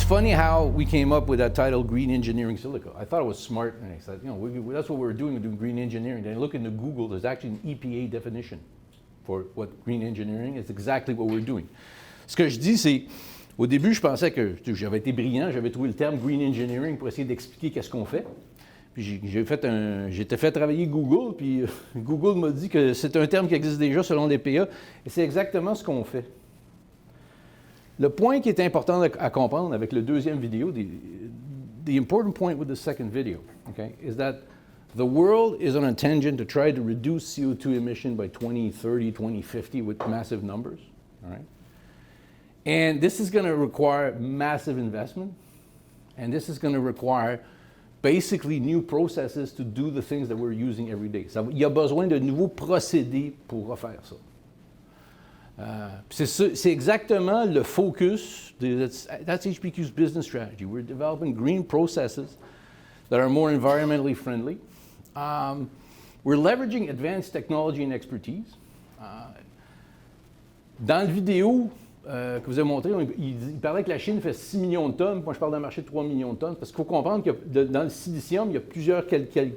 funny how we came up with that title, Green Engineering Silica. I thought it was smart, and I said, that's what we're doing. We're doing green engineering. Then I look into Google, there's actually an EPA definition for what green engineering is. Exactly what we're doing. Ce que je dis, c'est, au début, je pensais que j'avais été brillant, j'avais trouvé le terme green engineering pour essayer d'expliquer qu'est-ce qu'on fait. Puis j'étais fait travailler Google, puis Google m'a dit que c'est un terme qui existe déjà selon l'EPA, et c'est exactement ce qu'on fait. Le point qui est important à comprendre avec le deuxième vidéo, the important point with the second video, okay, is that the world is on a tangent to try to reduce CO2 emission by 2030, 2050 with massive numbers, all right? And this is going to require massive investment, and this is going to require basically new processes to do the things that we're using every day. Il y a besoin de nouveaux procédés pour refaire ça. C'est exactement le focus, that's HPQ's business strategy. We're developing green processes that are more environmentally friendly. We're leveraging advanced technology and expertise. Dans la vidéo que vous avez montré, il parlait que la Chine fait 6 millions de tonnes. Moi, je parle d'un marché de 3 millions de tonnes. Parce qu'il faut comprendre que dans le silicium, il y a plusieurs qualités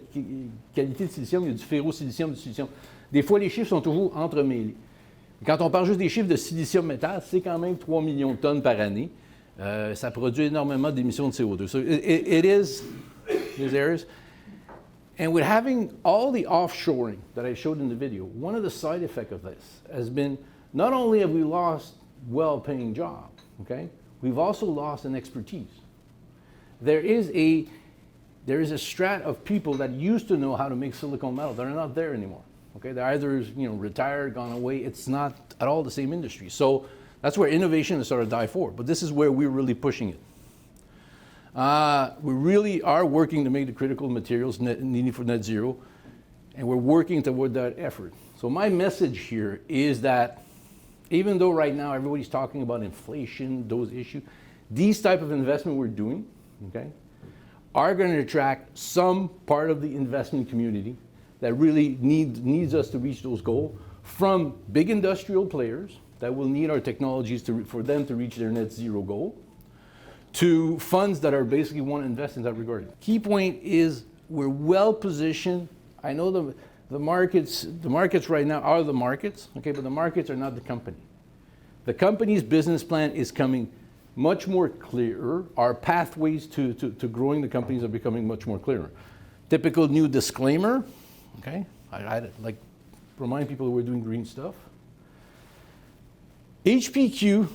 de silicium. Il y a du ferrosilicium, du silicium. Des fois, les chiffres sont toujours entremêlés. Quand on parle juste des chiffres de silicium métal, c'est quand même 3 millions de tonnes par année. Ça produit énormément d'émissions de CO2. So it is, there's areas. And with having all the offshoring that I showed in the video, one of the side effects of this has been not only have we lost well-paying jobs, okay, we've also lost an expertise. There is a strat of people that used to know how to make silicon metal that are not there anymore. Okay, they're either retired, gone away. It's not at all the same industry. So that's where innovation has started to die forward. But this is where we're really pushing it. We really are working to make the critical materials needed for net zero, and we're working toward that effort. So my message here is that even though right now everybody's talking about inflation, those issues, these type of investment we're doing, okay, are going to attract some part of the investment community that really needs us to reach those goals, from big industrial players that will need our technologies for them to reach their net zero goal, to funds that are basically want to invest in that regard. Key point is we're well positioned. I know the markets right now are the markets, okay, but the markets are not the company. The company's business plan is coming much more clearer. Our pathways to growing the companies are becoming much more clearer. Typical new disclaimer. Okay, I like remind people that we're doing green stuff. HPQ,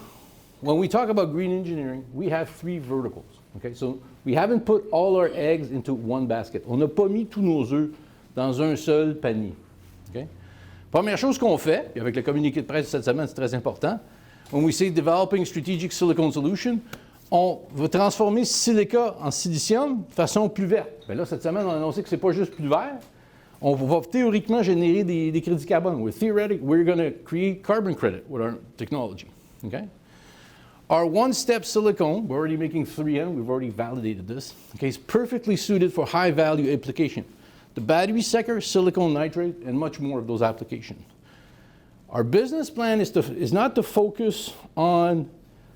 when we talk about green engineering, we have 3 verticals. Okay, so we haven't put all our eggs into one basket. On n'a pas mis tous nos œufs dans un seul panier. Okay? Première chose qu'on fait, et avec le communiqué de presse cette semaine, c'est très important, when we say developing strategic silicon solution, on veut transformer silica en silicium de façon plus verte. Bien là, cette semaine, on a annoncé que c'est pas juste plus vert. On va théoriquement générer des crédits carbone. We're going to create carbon credit with our technology. Okay? Our one-step silicone, we're already making 3M, we've already validated this, okay, is perfectly suited for high-value application. The battery sector, silicon nitride, and much more of those applications. Our business plan is not to focus on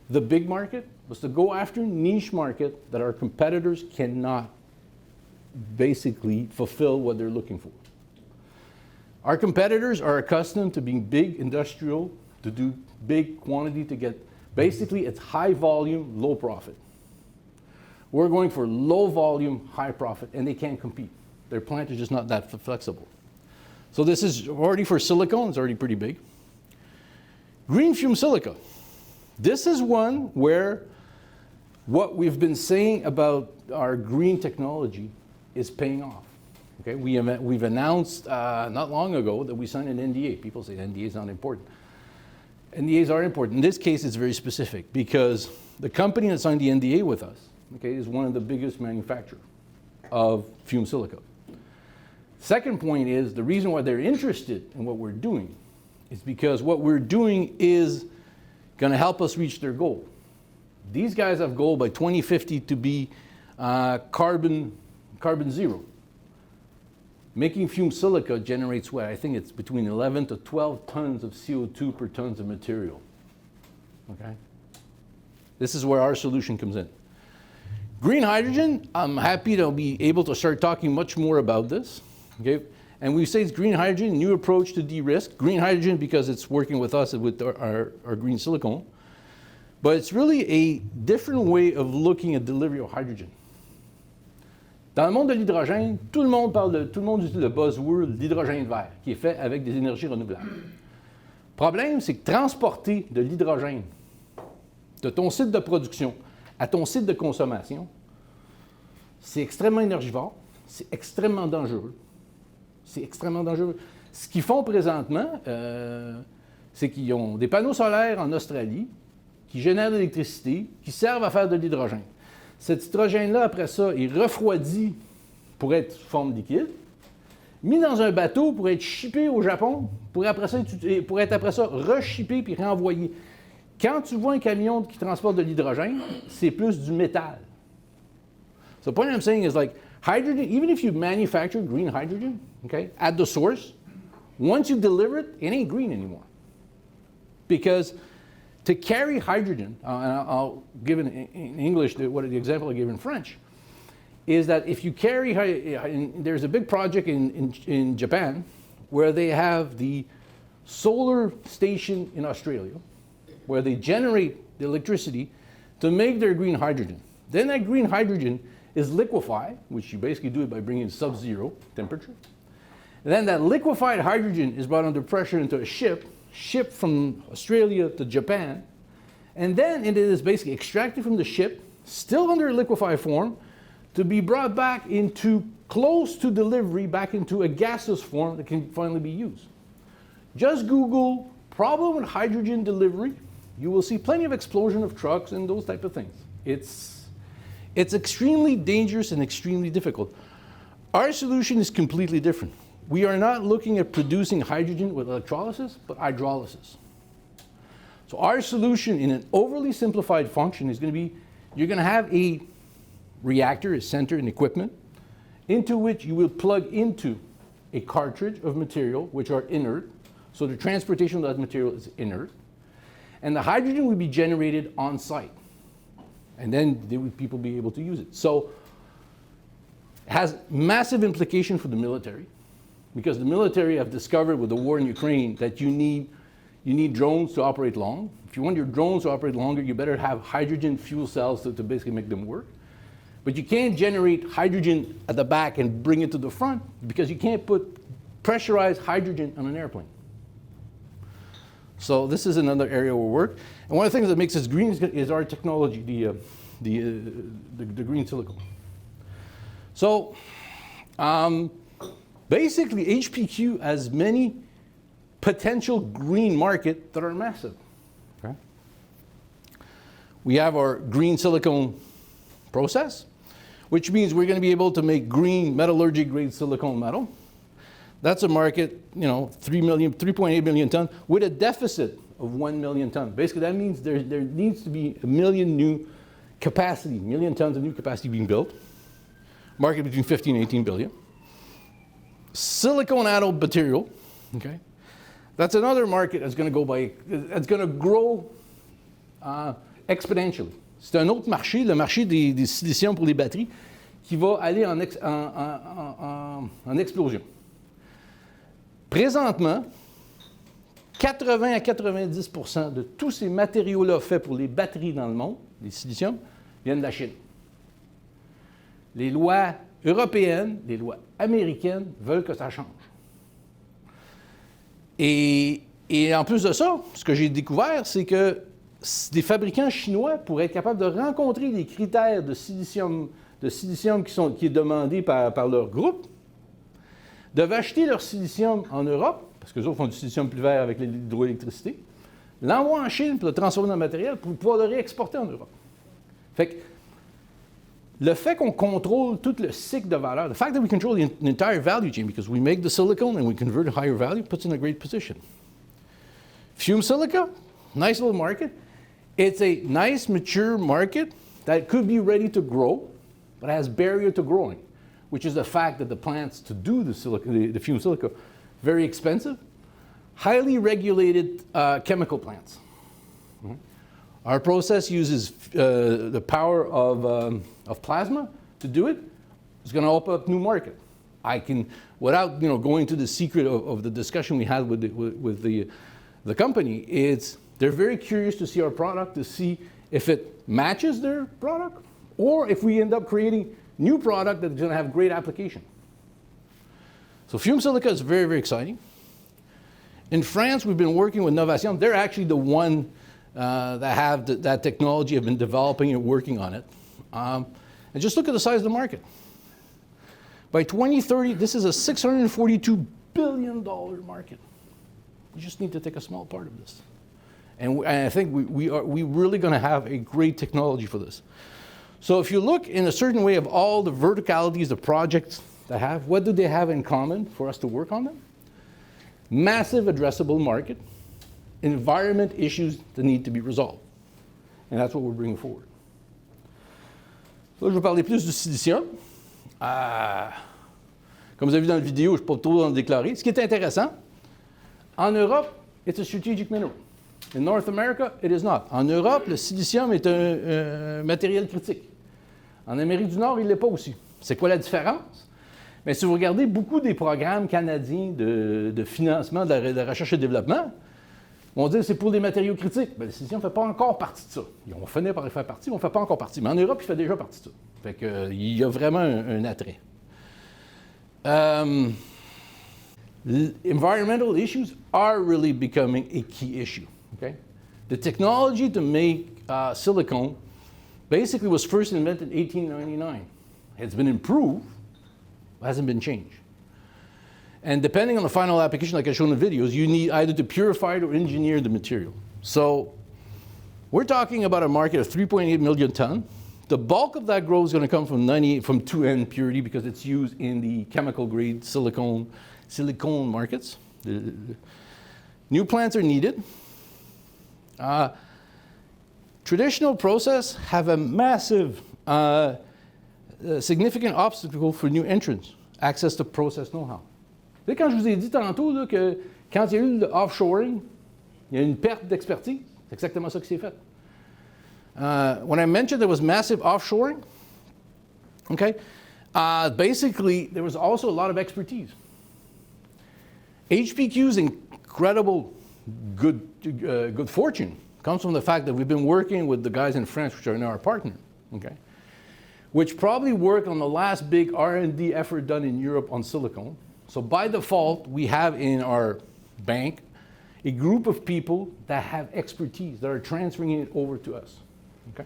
the big market, but to go after niche market that our competitors cannot basically fulfill what they're looking for. Our competitors are accustomed to being big industrial, to do big quantity to get, basically it's high volume, low profit. We're going for low volume, high profit, and they can't compete. Their plant is just not that flexible. So this is already for silicone, it's already pretty big. Green fume silica. This is one where what we've been saying about our green technology is paying off. Okay, we've announced not long ago that we signed an NDA. People say NDA is not important. NDAs are important. In this case, it's very specific because the company that signed the NDA with us, okay, is one of the biggest manufacturers of fume silica. Second point is the reason why they're interested in what we're doing is because what we're doing is going to help us reach their goal. These guys have goal by 2050 to be carbon zero. Making fume silica generates what? I think it's between 11 to 12 tons of CO2 per tons of material. Okay? This is where our solution comes in. Green hydrogen, I'm happy to be able to start talking much more about this. Okay? And we say it's green hydrogen, new approach to de-risk. Green hydrogen because it's working with us with our green silicone. But it's really a different way of looking at delivery of hydrogen. Dans le monde de l'hydrogène, tout le monde utilise le buzzword l'hydrogène vert, qui est fait avec des énergies renouvelables. Le problème, c'est que transporter de l'hydrogène de ton site de production à ton site de consommation, c'est extrêmement énergivore, c'est extrêmement dangereux. C'est extrêmement dangereux. Ce qu'ils font présentement, c'est qu'ils ont des panneaux solaires en Australie qui génèrent de l'électricité, qui servent à faire de l'hydrogène. Cet hydrogène-là, après ça, est refroidi pour être sous forme liquide, mis dans un bateau pour être shippé au Japon, pour être après ça reshippé puis renvoyé. Quand tu vois un camion qui transporte de l'hydrogène, c'est plus du métal. So the point I'm saying is like hydrogen, even if you manufacture green hydrogen, okay, at the source, once you deliver it, it ain't green anymore. Because to carry hydrogen, and I'll give it in English what the example I gave in French, is that if you carry, there's a big project in Japan where they have the solar station in Australia, where they generate the electricity to make their green hydrogen. Then that green hydrogen is liquefied, which you basically do it by bringing sub-zero temperature. And then that liquefied hydrogen is brought under pressure into a ship, shipped from Australia to Japan, and then it is basically extracted from the ship, still under a liquefied form, to be brought back into close to delivery, back into a gaseous form that can finally be used. Just Google problem with hydrogen delivery. You will see plenty of explosion of trucks and those type of things. It's extremely dangerous and extremely difficult. Our solution is completely different. We are not looking at producing hydrogen with electrolysis, but hydrolysis. So our solution in an overly simplified function is going to be, you're going to have a reactor, a center, an equipment, into which you will plug into a cartridge of material, which are inert. So the transportation of that material is inert. And the hydrogen will be generated on site. And then people will be able to use it. So it has massive implication for the military, because the military have discovered with the war in Ukraine that you need drones to operate long. If you want your drones to operate longer, you better have hydrogen fuel cells to basically make them work. But you can't generate hydrogen at the back and bring it to the front, because you can't put pressurized hydrogen on an airplane. So this is another area where we work. And one of the things that makes us green is our technology, the green silicone. So basically, HPQ has many potential green markets that are massive. Okay? We have our green silicone process, which means we're going to be able to make green metallurgy grade silicone metal. That's a market, 3.8 million tons with a deficit of 1 million tons. Basically, that means there needs to be 1 million new capacity, 1 million tons of new capacity being built. Market between 15 and 18 billion. Silicone anode material, okay? That's another market that's going to grow exponentially. C'est un autre marché, le marché des silicium pour les batteries, qui va aller en explosion. Présentement, 80 à 90% de tous ces matériaux-là faits pour les batteries dans le monde, les silicium, viennent de la Chine. Les lois européennes, les lois américaines veulent que ça change. Et en plus de ça, ce que j'ai découvert, c'est que des fabricants chinois, pour être capables de rencontrer les critères de silicium qui est demandé par leur groupe, devaient acheter leur silicium en Europe, parce qu'eux autres font du silicium plus vert avec l'hydroélectricité, l'envoyer en Chine pour le transformer dans le matériel pour pouvoir le réexporter en Europe. Fait que le fait qu'on contrôle tout le cycle de valeur, the fact that we control the entire value chain because we make the silicone and we convert a higher value, puts in a great position. Fume silica, nice little market. It's a nice mature market that could be ready to grow, but has barrier to growing, which is the fact that the plants to do the fume silica, very expensive, highly regulated chemical plants. Our process uses the power of plasma to do it. It's going to open up new market. I can, without going to the secret of the discussion we had with the company, they're very curious to see our product, to see if it matches their product, or if we end up creating new product that's going to have great application. So fume silica is very, very exciting. In France, we've been working with Novation. They're actually the one that have that technology, have been developing and working on it. And just look at the size of the market. By 2030, this is a $642 billion market. You just need to take a small part of this. And I think we're really going to have a great technology for this. So if you look in a certain way of all the verticalities, the projects they have, what do they have in common for us to work on them? Massive addressable market, environment issues that need to be resolved. And that's what we're bringing forward. So, je vais parler plus du silicium. Comme vous avez vu dans la vidéo, je ne peux pas trop en déclarer. Ce qui est intéressant, en Europe, it's a strategic mineral. In North America, it is not. En Europe, le silicium est un matériel critique. En Amérique du Nord, il ne l'est pas aussi. C'est quoi la différence? Mais si vous regardez beaucoup des programmes canadiens de financement de la recherche et développement, on dit que c'est pour des matériaux critiques. Bien, le silicium ne fait pas encore partie de ça. Ils vont finir par y faire partie, mais on ne fait pas encore partie. Mais en Europe, il fait déjà partie de ça. Fait que, il y a vraiment un attrait. Environmental issues are really becoming a key issue. Okay? The technology to make silicone basically was first invented in 1899. It's been improved, but hasn't been changed. And depending on the final application, like I showed in the videos, you need either to purify it or engineer the material. So we're talking about a market of 3.8 million ton. The bulk of that growth is going to come from 2N purity because it's used in the chemical grade silicone markets. New plants are needed. Traditional process have a massive, significant obstacle for new entrants, access to process know-how. Vous savez, quand je vous ai dit tantôt là, que quand il y a eu le offshoring, il y a une perte d'expertise, c'est exactement ça qui s'est fait. When I mentioned there was massive offshoring, okay, basically there was also a lot of expertise. HPQ's incredible good fortune comes from the fact that we've been working with the guys in France, which are now our partner, okay, which probably worked on the last big R&D effort done in Europe on silicone. So by default, we have in our bank a group of people that have expertise, that are transferring it over to us. Okay?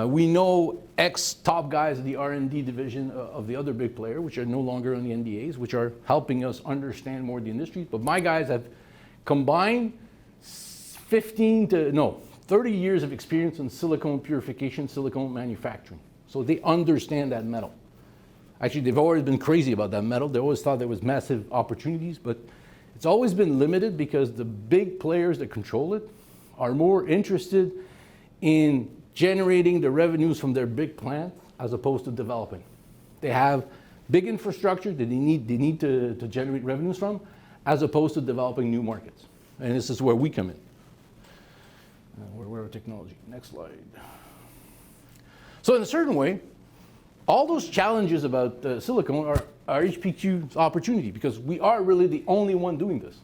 We know ex-top guys of the R&D division of the other big player, which are no longer on the NDAs, which are helping us understand more of the industry. But my guys have combined 30 years of experience in silicone purification, silicone manufacturing. So they understand that metal. Actually, they've always been crazy about that metal. They always thought there was massive opportunities, but it's always been limited because the big players that control it are more interested in generating the revenues from their big plant as opposed to developing. They have big infrastructure that they need to generate revenues from as opposed to developing new markets. And this is where we come in. Where our technology. Next slide. So in a certain way, all those challenges about silicone are HPQ's opportunity because we are really the only one doing this.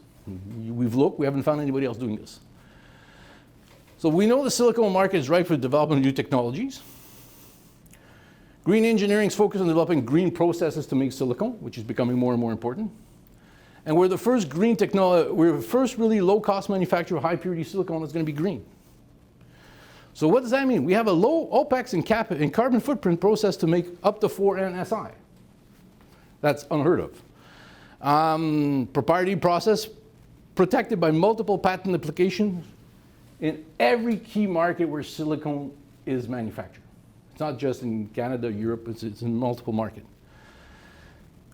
We've looked, we haven't found anybody else doing this. So we know the silicone market is ripe for developing new technologies. Green engineering is focused on developing green processes to make silicone, which is becoming more and more important. And we're the first green technology, we're the first really low-cost manufacturer of high-purity silicone that's going to be green. So what does that mean? We have a low OPEX and carbon footprint process to make up to 4N Si. That's unheard of. Proprietary process protected by multiple patent applications in every key market where silicone is manufactured. It's not just in Canada, Europe, it's in multiple markets.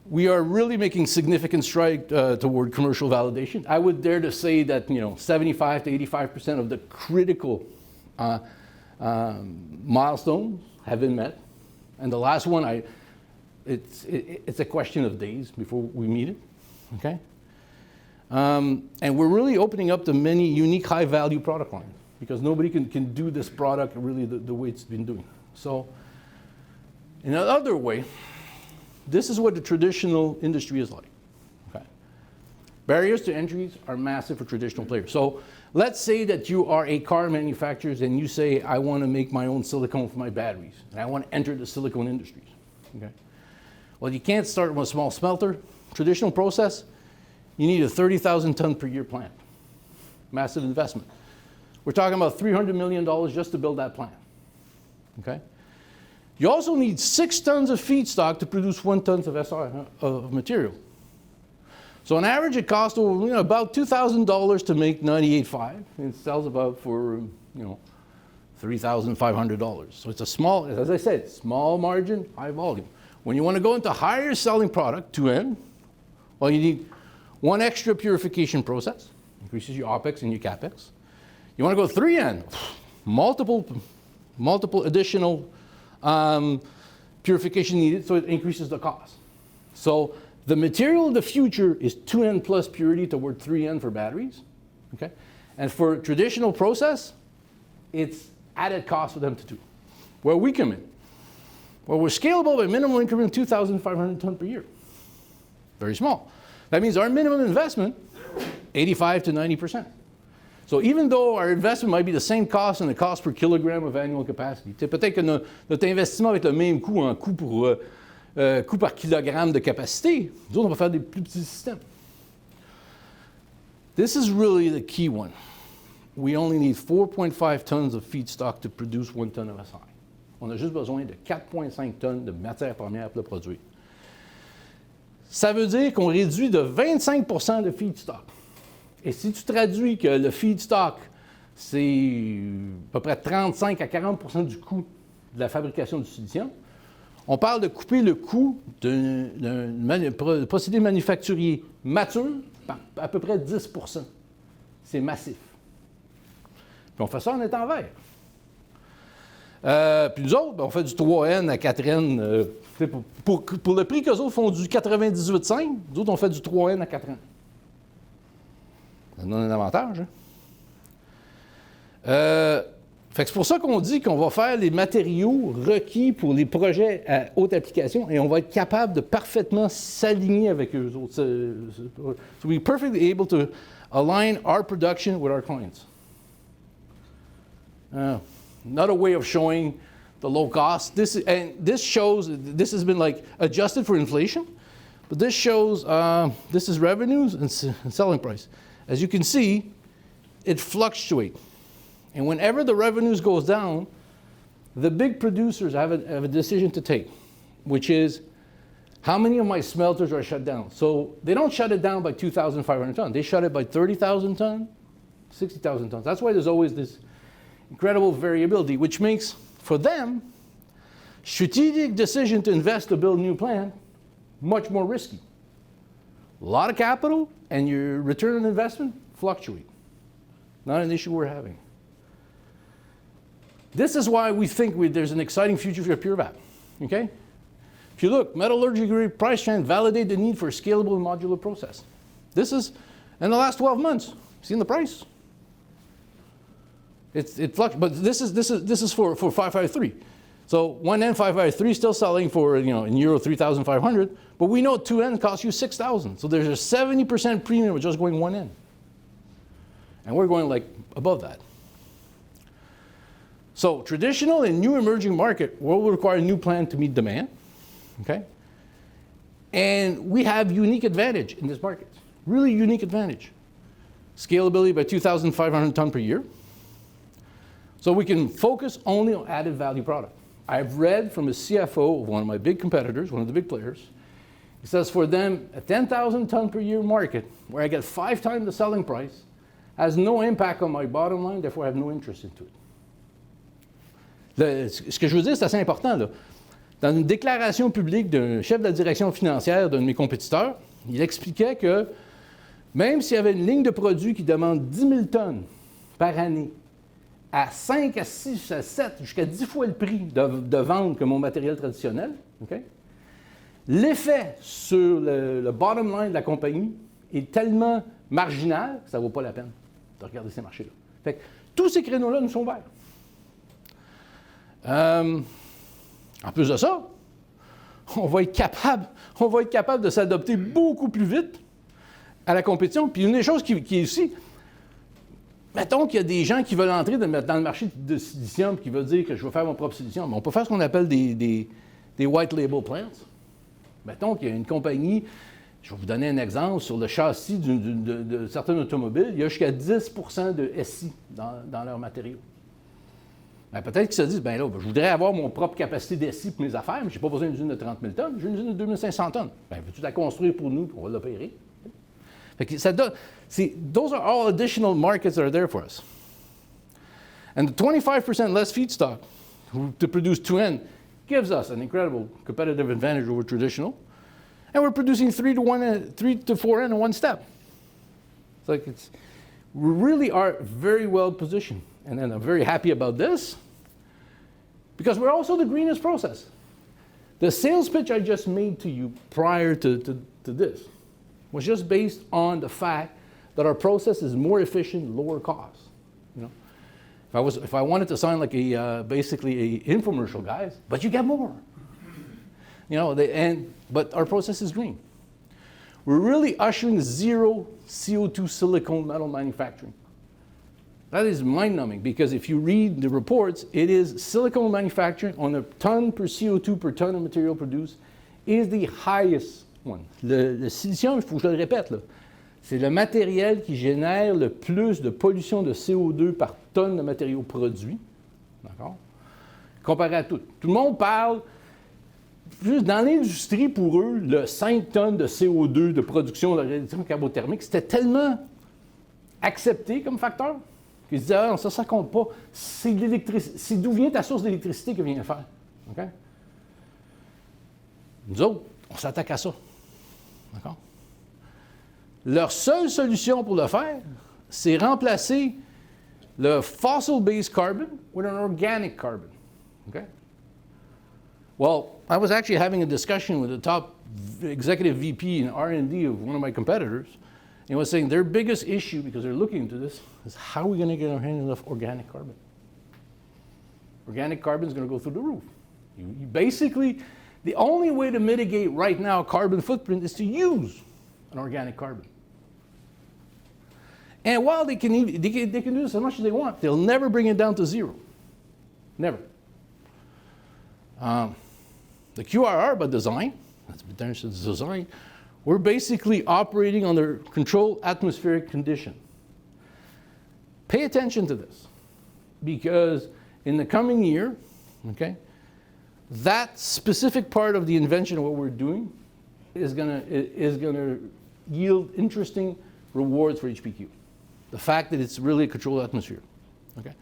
We are really making significant stride toward commercial validation. I would dare to say that 75 to 85% of the critical milestones have been met. And the last one, it's a question of days before we meet it, okay? And we're really opening up to many unique high-value product lines. because nobody can do this product really the way it's been doing. So in another way, this is what the traditional industry is like. Okay? Barriers to entries are massive for traditional players. So let's say that you are a car manufacturer and you say, I want to make my own silicone for my batteries, and I want to enter the silicone industries. Okay? Well, you can't start with a small smelter. Traditional process, you need a 30,000 ton per year plant. Massive investment. We're talking about $300 million just to build that plant. Okay? You also need 6 tons of feedstock to produce 1 ton of SR of material. So on average, it costs about $2,000 to make 98.5, and it sells about for $3,500. So it's a small, as I said, small margin, high volume. When you want to go into higher selling product, 2N, well, you need 1 extra purification process, increases your OPEX and your CAPEX. You want to go 3N, multiple additional purification needed, so it increases the cost. So the material of the future is 2N plus purity toward 3N for batteries. Okay? And for traditional process, it's added cost for them to do. Where we come in, well, we're scalable by minimum increment 2,500 ton per year. Very small. That means our minimum investment, 85 to 90%. So even though our investment might be the same cost and the cost per kilogram of annual capacity, peut-être que notre investissement va être le même coût en coût par kilogramme de capacité, nous autres, on va faire des plus petits systèmes. This is really the key one. We only need 4.5 tons of feedstock to produce 1 ton of SI. On a juste besoin de 4,5 tonnes de matières premières pour le produire. Ça veut dire qu'on réduit de 25% le feedstock. Et si tu traduis que le feedstock, c'est à peu près 35 à 40% du coût de la fabrication du silicium, on parle de couper le coût d'un procédé manufacturier mature par à peu près 10%. C'est massif. Puis on fait ça en étant vert. Puis nous autres, ben, on fait du 3N à 4N. Pour le prix qu'eux autres font du 98,5, nous autres, on fait du 3N à 4N. Ça donne un avantage. Hein? Fait que c'est pour ça qu'on dit qu'on va faire les matériaux requis pour les projets à haute application et on va être capable de parfaitement s'aligner avec eux autres. So we're perfectly able to align our production with our clients. Another way of showing the low cost. This has been like adjusted for inflation, but this shows this is revenues and selling price. As you can see, it fluctuates. And whenever the revenues goes down, the big producers have a decision to take, which is how many of my smelters are shut down. So they don't shut it down by 2,500 tons. They shut it by 30,000 tons, 60,000 tons. That's why there's always this incredible variability, which makes, for them, strategic decision to invest to build a new plant much more risky. A lot of capital, and your return on investment fluctuate. Not an issue we're having. This is why we think there's an exciting future for PureVap. Okay? If you look, metallurgy price trend validate the need for a scalable and modular process. This is, in the last 12 months, seen the price? It fluctuates, but this is for 553. So 1N 553 still selling for in euro 3,500, but we know 2N costs you 6,000. So there's a 70% premium with just going 1N, and we're going like above that. So traditional and new emerging market will require a new plan to meet demand, okay? And we have unique advantage in this market, really unique advantage. Scalability by 2,500 ton per year. So we can focus only on added value product. I've read from a CFO of one of my big competitors, one of the big players. He says for them, a 10,000 ton per year market where I get 5 times the selling price has no impact on my bottom line, therefore I have no interest into it. Ce que je veux dire, c'est assez important. Là. Dans une déclaration publique d'un chef de la direction financière d'un de mes compétiteurs, il expliquait que même s'il y avait une ligne de produits qui demande 10 000 tonnes par année, à 5, à 6, à 7, jusqu'à 10 fois le prix de vente que mon matériel traditionnel, okay, l'effet sur le bottom line de la compagnie est tellement marginal que ça ne vaut pas la peine de regarder ces marchés-là. Fait que Tous ces créneaux-là nous sont verts. En plus de ça, on va être capable de s'adapter beaucoup plus vite à la compétition. Puis une des choses qui est aussi, mettons qu'il y a des gens qui veulent entrer dans le marché de silicium, qui veulent dire que je vais faire mon propre silicium, mais on peut faire ce qu'on appelle des white label plants. Mettons qu'il y a une compagnie, je vais vous donner un exemple, sur le châssis de certaines automobiles, il y a jusqu'à 10% de SI dans leurs matériaux. Ben, peut-être qu'ils se disent, ben là, je voudrais avoir mon propre capacité d'SI pour mes affaires, mais je n'ai pas besoin d'une usine de 30 000 tonnes, j'ai une usine de 2500 tonnes. Ben, veux-tu la construire pour nous, puis on va l'opérer? Fait que ça donne, those are all additional markets that are there for us. And the 25% less feedstock to produce 2N gives us an incredible competitive advantage over traditional. And we're producing 3 to 4N in one step. It's like we really are very well positioned. And then I'm very happy about this because we're also the greenest process. The sales pitch I just made to you prior to this was just based on the fact that our process is more efficient, lower cost. You know, if I wanted to sound like basically a infomercial, guys, but you get more. You know, but our process is green. We're really ushering zero CO2 silicone metal manufacturing. That is mind-numbing because if you read the reports, it is silicone manufacturing on a ton per CO2 per ton of material produced is the highest one. Le silicium, il faut que je le répète, c'est le matériel qui génère le plus de pollution de CO2 par tonne de matériaux produits. D'accord? Comparé à tout. Tout le monde parle, juste dans l'industrie, pour eux, le 5 tonnes de CO2 de production de réduction carbothermique, c'était tellement accepté comme facteur qu'ils se disaient, ah, ça compte pas. C'est l'électricité. C'est d'où vient ta source d'électricité que vient faire. Okay? Nous autres, on s'attaque à ça. D'accord? Leur seule solution pour le faire, c'est remplacer le fossil-based carbon with an organic carbon. Okay? Well, I was actually having a discussion with the top executive VP in R&D of one of my competitors. And he was saying their biggest issue, because they're looking into this, is how are we going to get our hands on organic carbon? Organic carbon is going to go through the roof. You basically, the only way to mitigate right now carbon footprint is to use an organic carbon. And while they can do this as much as they want, they'll never bring it down to zero. Never. The QRR, by design, that's design, we're basically operating under controlled atmospheric condition. Pay attention to this, because in the coming year, okay, that specific part of the invention of what we're doing is gonna yield interesting rewards for HPQ. The fact that it's really a controlled atmosphere, okay?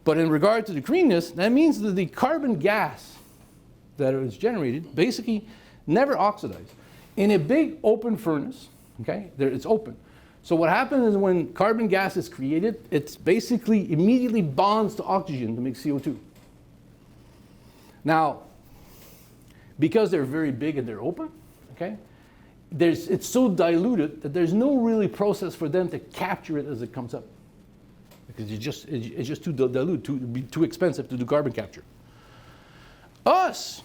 But in regard to the greenness, that means that the carbon gas that is generated basically never oxidizes. In a big open furnace, okay, it's open. So what happens is when carbon gas is created, it's basically immediately bonds to oxygen to make CO2. Now, because they're very big and they're open, okay, it's so diluted that there's no really process for them to capture it as it comes up. Because it's just too dilute, it'd be too expensive to do carbon capture. Us,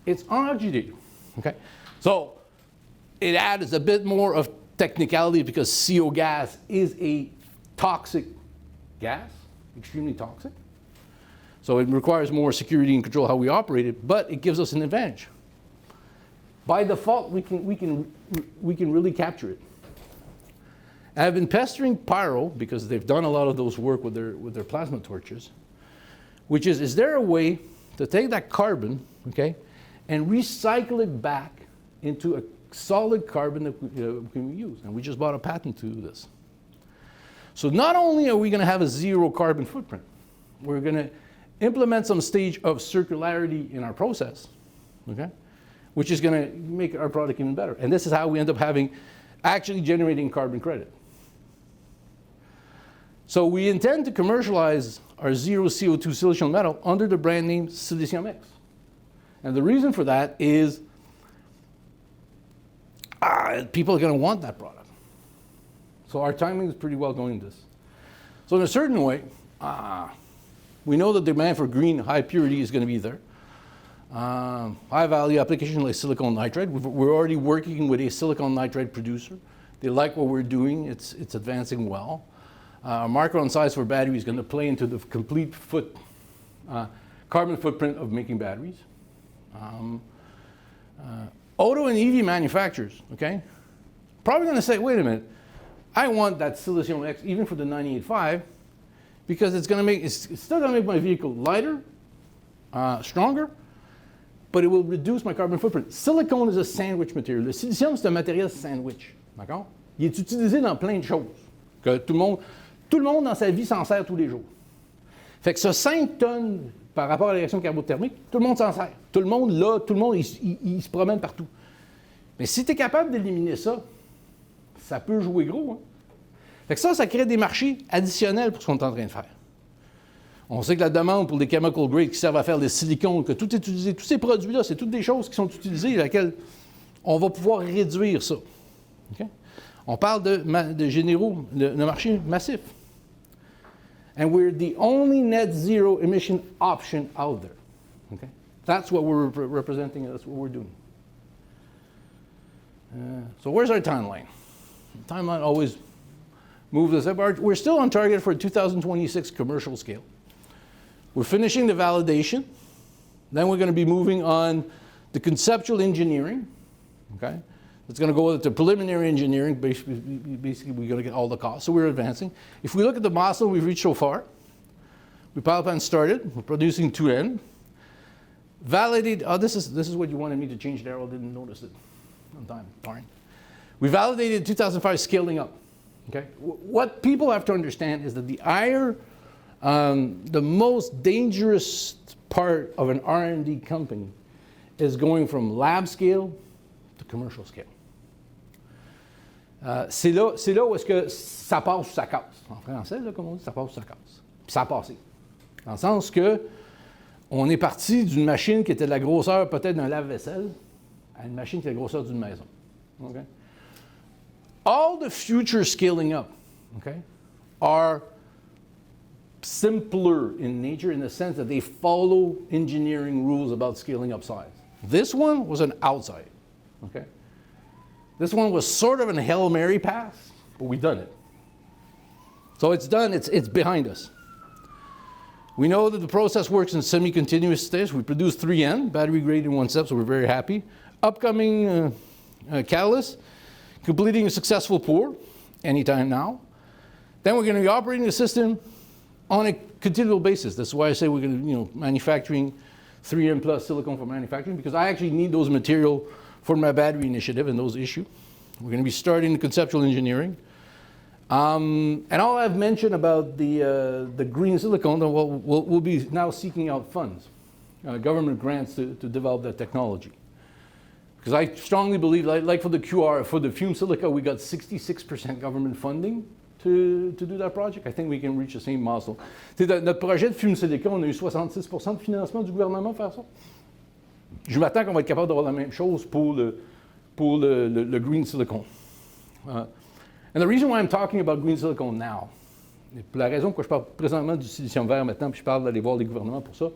it's oxygenated, okay? So it adds a bit more of technicality because CO gas is a toxic gas, extremely toxic. So it requires more security and control how we operate it, but it gives us an advantage. By default, we can really capture it. I've been pestering Pyro because they've done a lot of those work with their plasma torches, which is there a way to take that carbon, okay, and recycle it back into a solid carbon that we can use? And we just bought a patent to do this. So not only are we going to have a zero carbon footprint, we're going to implement some stage of circularity in our process, okay, which is going to make our product even better. And this is how we end up actually generating carbon credit. So we intend to commercialize our zero CO2 silicium metal under the brand name Silicium X. And the reason for that is people are going to want that product. So our timing is pretty well going this. So in a certain way, We know the demand for green high purity is going to be there. High value application like silicon nitride. We're already working with a silicon nitride producer. They like what we're doing. It's advancing well. Micron size for battery is going to play into the complete carbon footprint of making batteries. Auto and EV manufacturers, okay, probably going to say, wait a minute, I want that Silicon X even for the 985 because it's still going to make my vehicle lighter, stronger, but it will reduce my carbon footprint. Silicone is a sandwich material. Le silicium, c'est un matériel sandwich, d'accord? Il est utilisé dans plein de choses que tout le monde dans sa vie s'en sert tous les jours. Fait que ce 5 tonnes par rapport à la réaction carbothermique, tout le monde s'en sert. Tout le monde là, tout le monde, il se promène partout. Mais si tu es capable d'éliminer ça, ça peut jouer gros. Hein? Fait que ça crée des marchés additionnels pour ce qu'on est en train de faire. On sait que la demande pour des chemical grades qui servent à faire des silicones, que tout est utilisé, tous ces produits-là, c'est toutes des choses qui sont utilisées, laquelle on va pouvoir réduire ça. Okay? On parle de généraux, de marché massif. And we're the only net zero emission option out there. Okay? That's what we're representing, that's what we're doing. So where's our timeline? The timeline always moves us up. We're still on target for a 2026 commercial scale. We're finishing the validation. Then we're going to be moving on the conceptual engineering. Okay? It's going to go to preliminary engineering. Basically, we're going to get all the costs. So we're advancing. If we look at the milestone we've reached so far, we pilot plant started. We're producing 2N. Validate. Oh, this is what you wanted me to change there. I didn't notice it on time. Darn. We validated 2005 scaling up. Okay. What people have to understand is that the most dangerous part of an R&D company is going from lab scale to commercial scale. C'est là où est-ce que ça passe ou ça casse. En français, là, comme on dit, ça passe ou ça casse. Puis ça a passé. Dans le sens que on est parti d'une machine qui était de la grosseur peut-être d'un lave-vaisselle à une machine qui est de la grosseur d'une maison. Okay? All the future scaling up, okay, are simpler in nature in the sense that they follow engineering rules about scaling up size. This one was an outside, okay? This one was sort of an Hail Mary pass, but we've done it. So it's done, it's behind us. We know that the process works in semi-continuous stage. We produce 3N, battery grade in 1 step, so we're very happy. Upcoming catalyst, completing a successful pour anytime now. Then we're going to be operating the system on a continual basis. That's why I say we're going to, manufacturing 3M plus silicone for manufacturing, because I actually need those material for my battery initiative and those issues. We're going to be starting the conceptual engineering. And all I've mentioned about the green silicone, we'll be now seeking out funds, government grants to develop that technology. Because I strongly believe, like for the QR, for the fume silica, we got 66% government funding to do that project. I think we can reach the same milestone. Notre projet de fume silica, on a eu 66% de financement du gouvernement pour faire ça. Je m'attends qu'on va être capable d'avoir la même chose pour le green silicone. And the reason why I'm talking about green silicone now, et pour la raison pourquoi je parle présentement du silicium vert maintenant, puis je parle d'aller voir les gouvernements pour ça,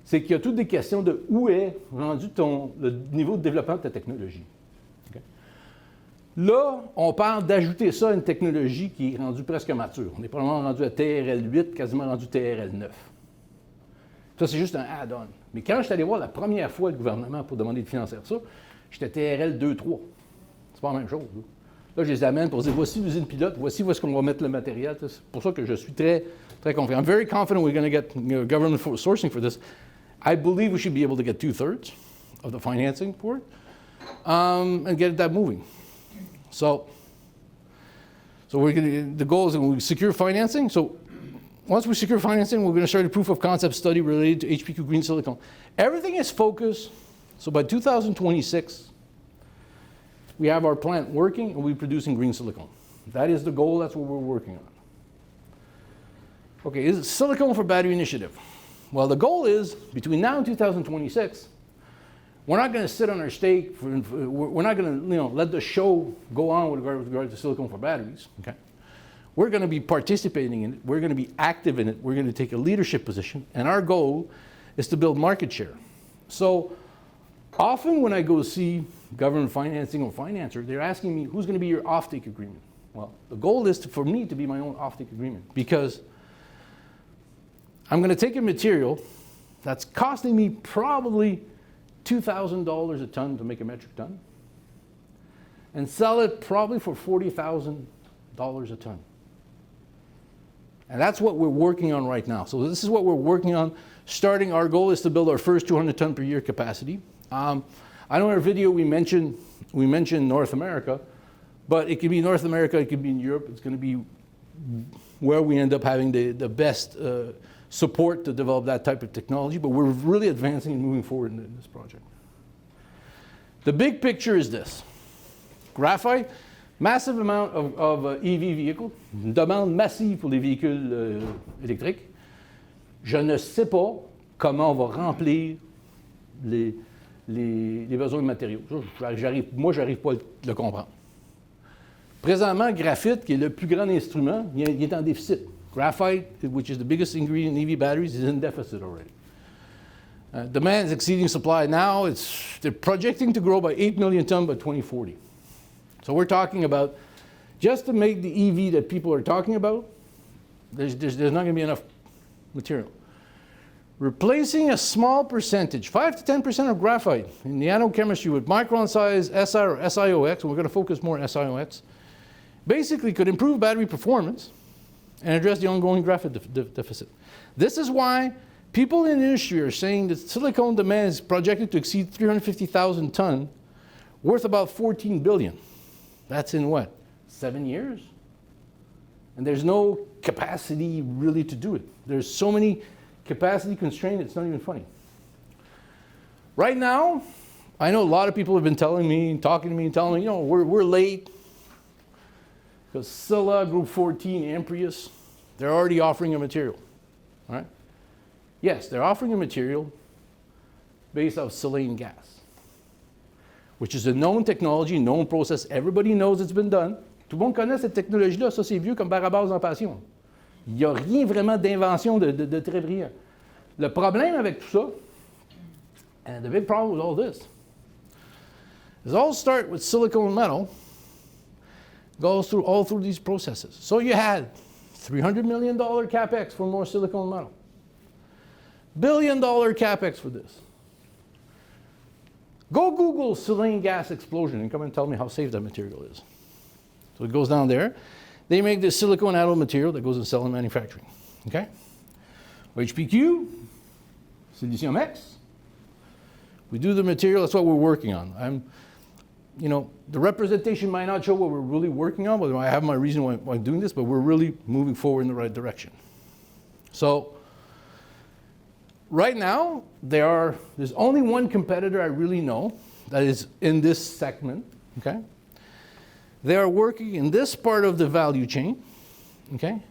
c'est qu'il y a toutes des questions de où est rendu le niveau de développement de ta technologie. Okay? Là, on parle d'ajouter ça à une technologie qui est rendue presque mature. On est probablement rendu à TRL 8, quasiment rendu TRL 9. Ça, c'est juste un add-on. Mais quand je suis allé voir la première fois le gouvernement pour demander de financer ça, j'étais TRL 2-3. C'est pas la même chose. Là, je les amène pour dire, voici l'usine pilote, voici où est-ce qu'on va mettre le matériel. C'est pour ça que je suis très, très confiant. I'm very confident we're going to get government sourcing for this. I believe we should be able to get 2/3 of the financing for it and get that moving. So the goal is that we secure financing. So once we secure financing, we're going to start a proof of concept study related to HPQ green silicone. Everything is focused. So by 2026, we have our plant working and we're producing green silicone. That is the goal. That's what we're working on. Okay, is it silicone for battery initiative? Well, the goal is between now and 2026, we're not going to sit on our stake. We're not going to let the show go on with regard to silicone for batteries. Okay, We're going to be participating in it. We're going to be active in it. We're going to take a leadership position. And our goal is to build market share. So often when I go see government financing or financer, they're asking me, who's going to be your offtake agreement? Well, the goal is for me to be my own offtake agreement, because I'm going to take a material that's costing me probably $2,000 a ton to make a metric ton and sell it probably for $40,000 a ton. And that's what we're working on right now. So this is what we're working on. Starting, our goal is to build our first 200 ton per year capacity. I know in our video we mentioned North America, but it could be North America, it could be in Europe. It's going to be where we end up having the best support to develop that type of technology, but we're really advancing and moving forward in this project. The big picture is this. Graphite, massive amount of EV vehicles, une demande massive pour les véhicules électriques. Je ne sais pas comment on va remplir les besoins de matériaux. Moi, j'arrive pas à le comprendre. Présentement, graphite, qui est le plus grand instrument, il est en déficit. Graphite, which is the biggest ingredient in EV batteries, is in deficit already. Demand is exceeding supply now. They're projecting to grow by 8 million tons by 2040. So we're talking about, just to make the EV that people are talking about, there's not going to be enough material. Replacing a small percentage, 5 to 10% of graphite in the anode chemistry with micron size SI or SiOX, and we're going to focus more on SiOX, basically could improve battery performance and address the ongoing graphite deficit. This is why people in the industry are saying that silicon demand is projected to exceed 350,000 tons, worth about 14 billion. That's in what, 7 years? And there's no capacity really to do it. There's so many capacity constraints, it's not even funny. Right now, I know a lot of people have been telling me, talking to me, telling me, you know, we're late. Because Scylla, Group 14, Amprius, they're already offering a material. All right? Yes, they're offering a material based off Scylla gas, which is a known technology, known process. Everybody knows it's been done. Tout le monde connaît cette technologie-là. Ça, c'est vieux comme Barabas en passion. Il n'y a rien vraiment d'invention de très brillant. Le problème avec tout ça, and the big problem with all this, is all start with silicon metal, goes through all through these processes. So you had $300 million capex for more silicon metal. $1 billion capex for this. Go Google Scylla gas explosion and come and tell me how safe that material is. So it goes down there. They make this silicone anode material that goes in cell manufacturing. Okay? HPQ, silicium X. We do the material, that's what we're working on. You know, the representation might not show what we're really working on, but I have my reason why I'm doing this, but we're really moving forward in the right direction. So, right now, there's only one competitor I really know that is in this segment, okay? They are working in this part of the value chain, okay?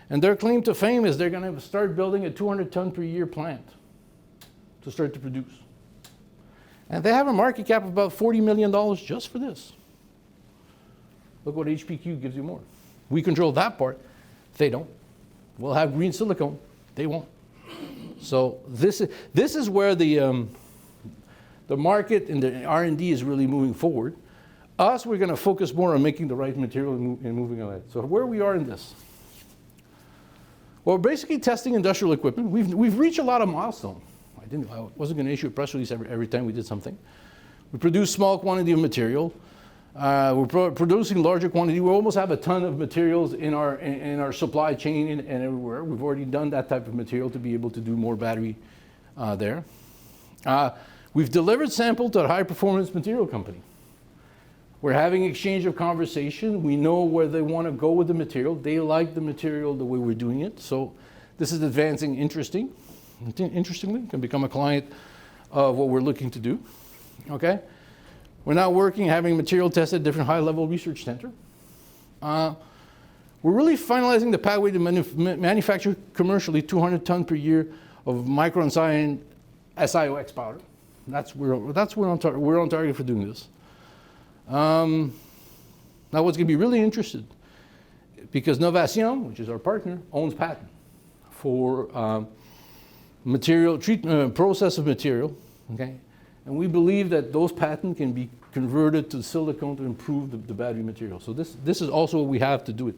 And their claim to fame is they're going to start building a 200 ton per year plant to start to produce. And they have a market cap of about $40 million just for this. Look what HPQ gives you more. We control that part. They don't. We'll have green silicone. They won't. So this is where the market and the R&D is really moving forward. Us, we're going to focus more on making the right material and moving ahead. So where we are in this? Well, we're basically testing industrial equipment. We've reached a lot of milestones. I wasn't going to issue a press release every time we did something. We produce small quantity of material. We're producing larger quantity. We almost have a ton of materials in our supply chain and everywhere. We've already done that type of material to be able to do more battery there. We've delivered sample to a high performance material company. We're having exchange of conversation. We know where they want to go with the material. They like the material the way we're doing it. So this is advancing interestingly, can become a client of what we're looking to do. Okay? We're now working, having material tested at different high-level research center. We're really finalizing the pathway to manufacture commercially 200 ton per year of micron SiOX powder. We're on target for doing this. Now what's going to be really interesting, because Novation, which is our partner, owns patent for material treatment, process of material, okay? And we believe that those patents can be converted to silicone to improve the battery material. So this is also what we have to do it.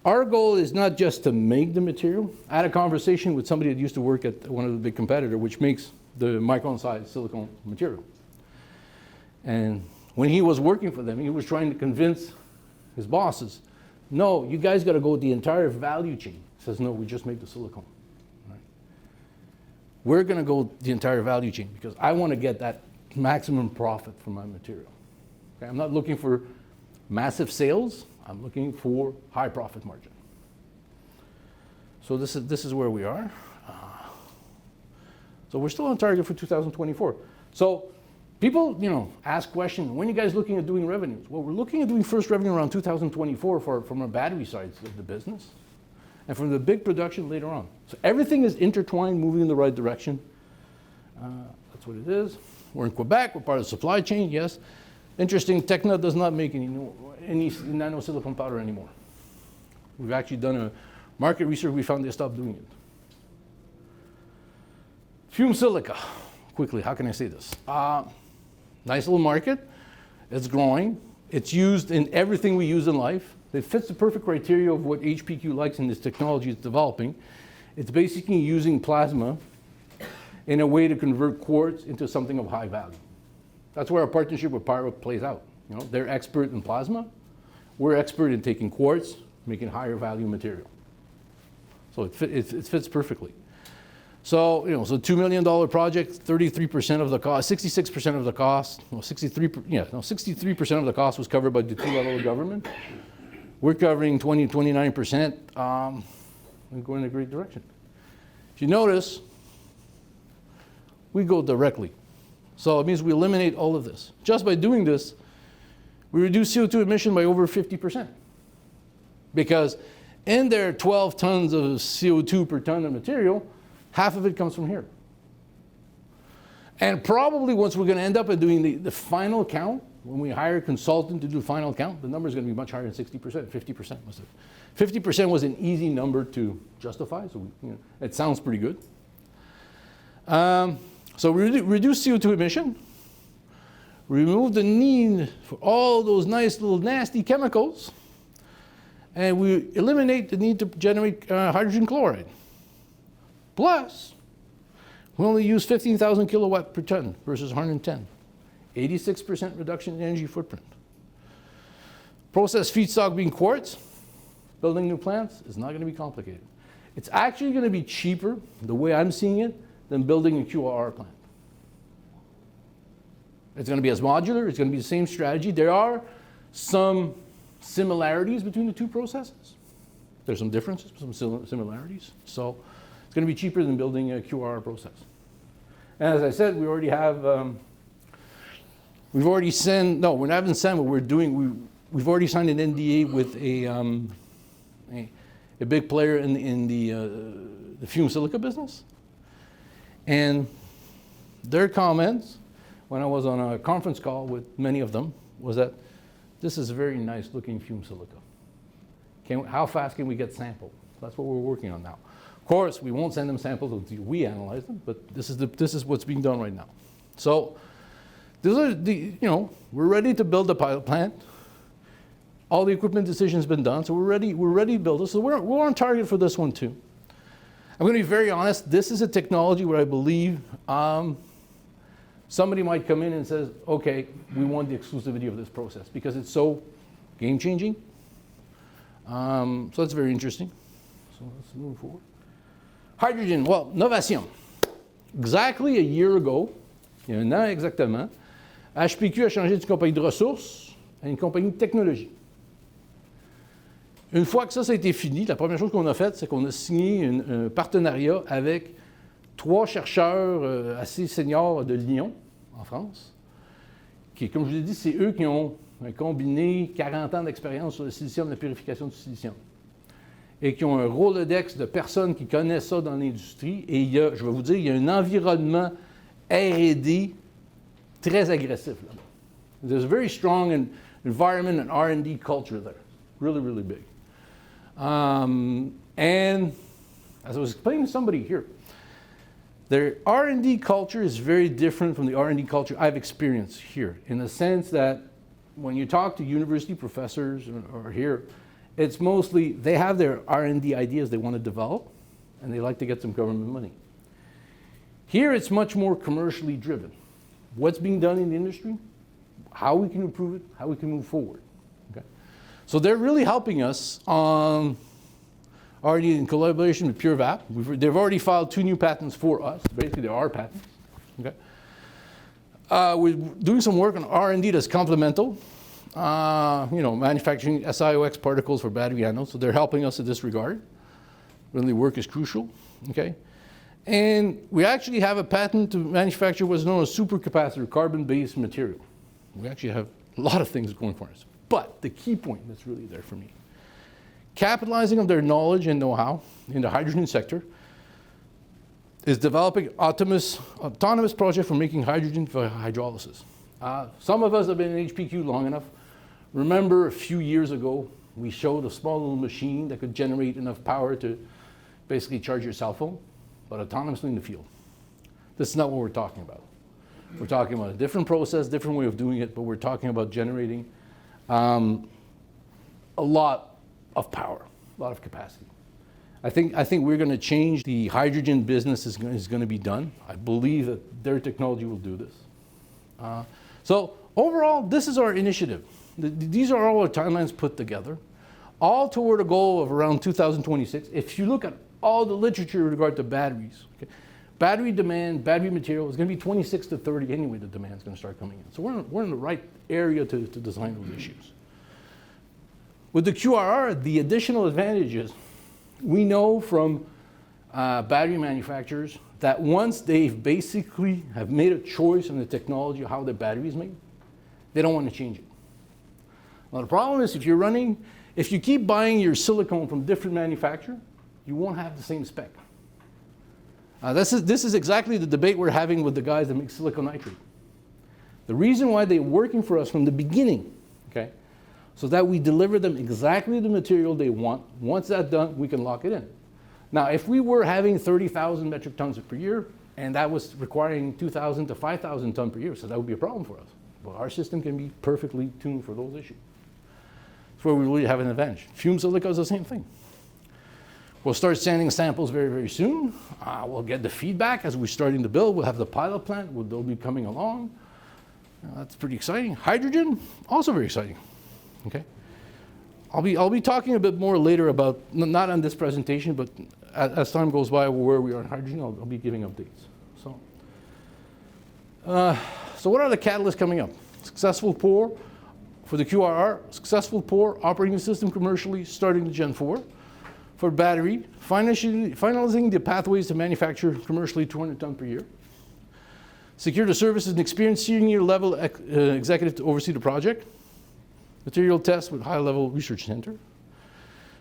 Our goal is not just to make the material. I had a conversation with somebody that used to work at one of the big competitors, which makes the micron-sized silicone material. And when he was working for them, he was trying to convince his bosses, no, you guys got to go the entire value chain. He says, no, we just make the silicone. Right? We're going to go the entire value chain because I want to get that maximum profit from my material. Okay? I'm not looking for massive sales. I'm looking for high profit margin. So this is where we are. So we're still on target for 2024. So people, ask questions. When are you guys looking at doing revenues? Well, we're looking at doing first revenue around 2024 from our battery side of the business, and from the big production later on. So everything is intertwined, moving in the right direction. That's what it is. We're in Quebec. We're part of the supply chain. Yes. Interesting. Tekna does not make any nano silicone powder anymore. We've actually done a market research. We found they stopped doing it. Fume silica. Quickly, how can I say this? Nice little market. It's growing. It's used in everything we use in life. It fits the perfect criteria of what HPQ likes in this technology it's developing. It's basically using plasma in a way to convert quartz into something of high value. That's where our partnership with Pyro plays out. They're expert in plasma. We're expert in taking quartz, making higher value material. So it fits perfectly. So, so $2 million project, 33% of the cost, 66% of the cost, 63% of the cost was covered by the two-level of government. We're covering 29%. We're going in a great direction. If you notice, we go directly. So it means we eliminate all of this. Just by doing this, we reduce CO2 emission by over 50%. Because in their 12 tons of CO2 per ton of material, half of it comes from here. And probably once we're going to end up at doing the final count, when we hire a consultant to do the final count, the number is going to be much higher than 60%, 50% was it. 50% was an easy number to justify, so it sounds pretty good. So we reduce CO2 emission, remove the need for all those nice little nasty chemicals, and we eliminate the need to generate hydrogen chloride. Plus, we only use 15,000 kilowatt per ton versus 110. 86% reduction in energy footprint. Process feedstock being quartz, building new plants is not going to be complicated. It's actually going to be cheaper, the way I'm seeing it, than building a QRR plant. It's going to be as modular, it's going to be the same strategy. There are some similarities between the two processes. There's some differences, some similarities. So it's going to be cheaper than building a QRR process. And as I said, we already have, we've already signed, no, we haven't signed what we're doing. We've already signed an NDA with a big player in the fume silica business. And their comments, when I was on a conference call with many of them, was that this is a very nice looking fume silica. How fast can we get sampled? That's what we're working on now. Of course, we won't send them samples until we analyze them, but this is what's being done right now. So, these are we're ready to build the pilot plant. All the equipment decision's been done, so we're ready to build this. So we're on target for this one too. I'm going to be very honest. This is a technology where I believe somebody might come in and says, okay, we want the exclusivity of this process because it's so game-changing. So that's very interesting. So let's move forward. Hydrogen, well, Novation. Exactly a year ago, il y a un an exactement, HPQ a changé d'une compagnie de ressources à une compagnie de technologie. Une fois que ça a été fini, la première chose qu'on a faite, c'est qu'on a signé un partenariat avec 3 chercheurs assez seniors de Lyon, en France, qui, comme je vous ai dit, c'est eux qui ont combiné 40 ans d'expérience sur le silicium, la purification du silicium, et qui ont un Rolodex de personnes qui connaissent ça dans l'industrie. Et il y a, je vais vous dire, il y a un environnement R&D très agressif là-bas. There's a very strong environment and R&D culture there, really, really big. And as I was explaining to somebody here, their R&D culture is very different from the R&D culture I've experienced here, in the sense that when you talk to university professors or here, it's mostly they have their R&D ideas they want to develop, and they like to get some government money. Here it's much more commercially driven. What's being done in the industry, how we can improve it, how we can move forward. Okay? So they're really helping us on R&D in collaboration with PureVap. They've already filed 2 new patents for us. Basically, they're our patents. Okay? We're doing some work on R&D that's complemental. Manufacturing SiOx particles for battery anodes. So they're helping us in this regard. Really, work is crucial. Okay? And we actually have a patent to manufacture what's known as supercapacitor, carbon-based material. We actually have a lot of things going for us. But the key point that's really there for me, capitalizing on their knowledge and know-how in the hydrogen sector, is developing autonomous project for making hydrogen for hydrolysis. Some of us have been in HPQ long enough. Remember a few years ago, we showed a small little machine that could generate enough power to basically charge your cell phone, but autonomously in the field. This is not what we're talking about. We're talking about a different process, different way of doing it, but we're talking about generating a lot of power, a lot of capacity. I think we're going to change the hydrogen business is going to be done. I believe that their technology will do this. So overall, this is our initiative. These are all our timelines put together, all toward a goal of around 2026. If you look at all the literature with regard to batteries, okay, battery demand, battery material is going to be 26 to 30 anyway. The demand is going to start coming in. So we're in the right area to design those issues. With the QRR, the additional advantages, we know from battery manufacturers that once they've basically have made a choice on the technology of how the battery is made, they don't want to change it. Now the problem is if you keep buying your silicone from different manufacturers, you won't have the same spec. This is exactly the debate we're having with the guys that make silicon nitride. The reason why they're working for us from the beginning, okay, so that we deliver them exactly the material they want. Once that's done, we can lock it in. Now, if we were having 30,000 metric tons per year, and that was requiring 2,000 to 5,000 tons per year, so that would be a problem for us. But our system can be perfectly tuned for those issues. That's where we really have an advantage. Fume silica is the same thing. We'll start sending samples very, very soon. We'll get the feedback as we're starting to build. We'll have the pilot plant. They'll be coming along. That's pretty exciting. Hydrogen, also very exciting. Okay, I'll be talking a bit more later about, not on this presentation, but as time goes by where we are in hydrogen, I'll be giving updates. So what are the catalysts coming up? Successful pour for the QRR, successful pour operating the system commercially starting the Gen 4. For battery, finalizing the pathways to manufacture commercially 200 tons per year. Secure the services and experienced senior level executive to oversee the project. Material test with high-level research center.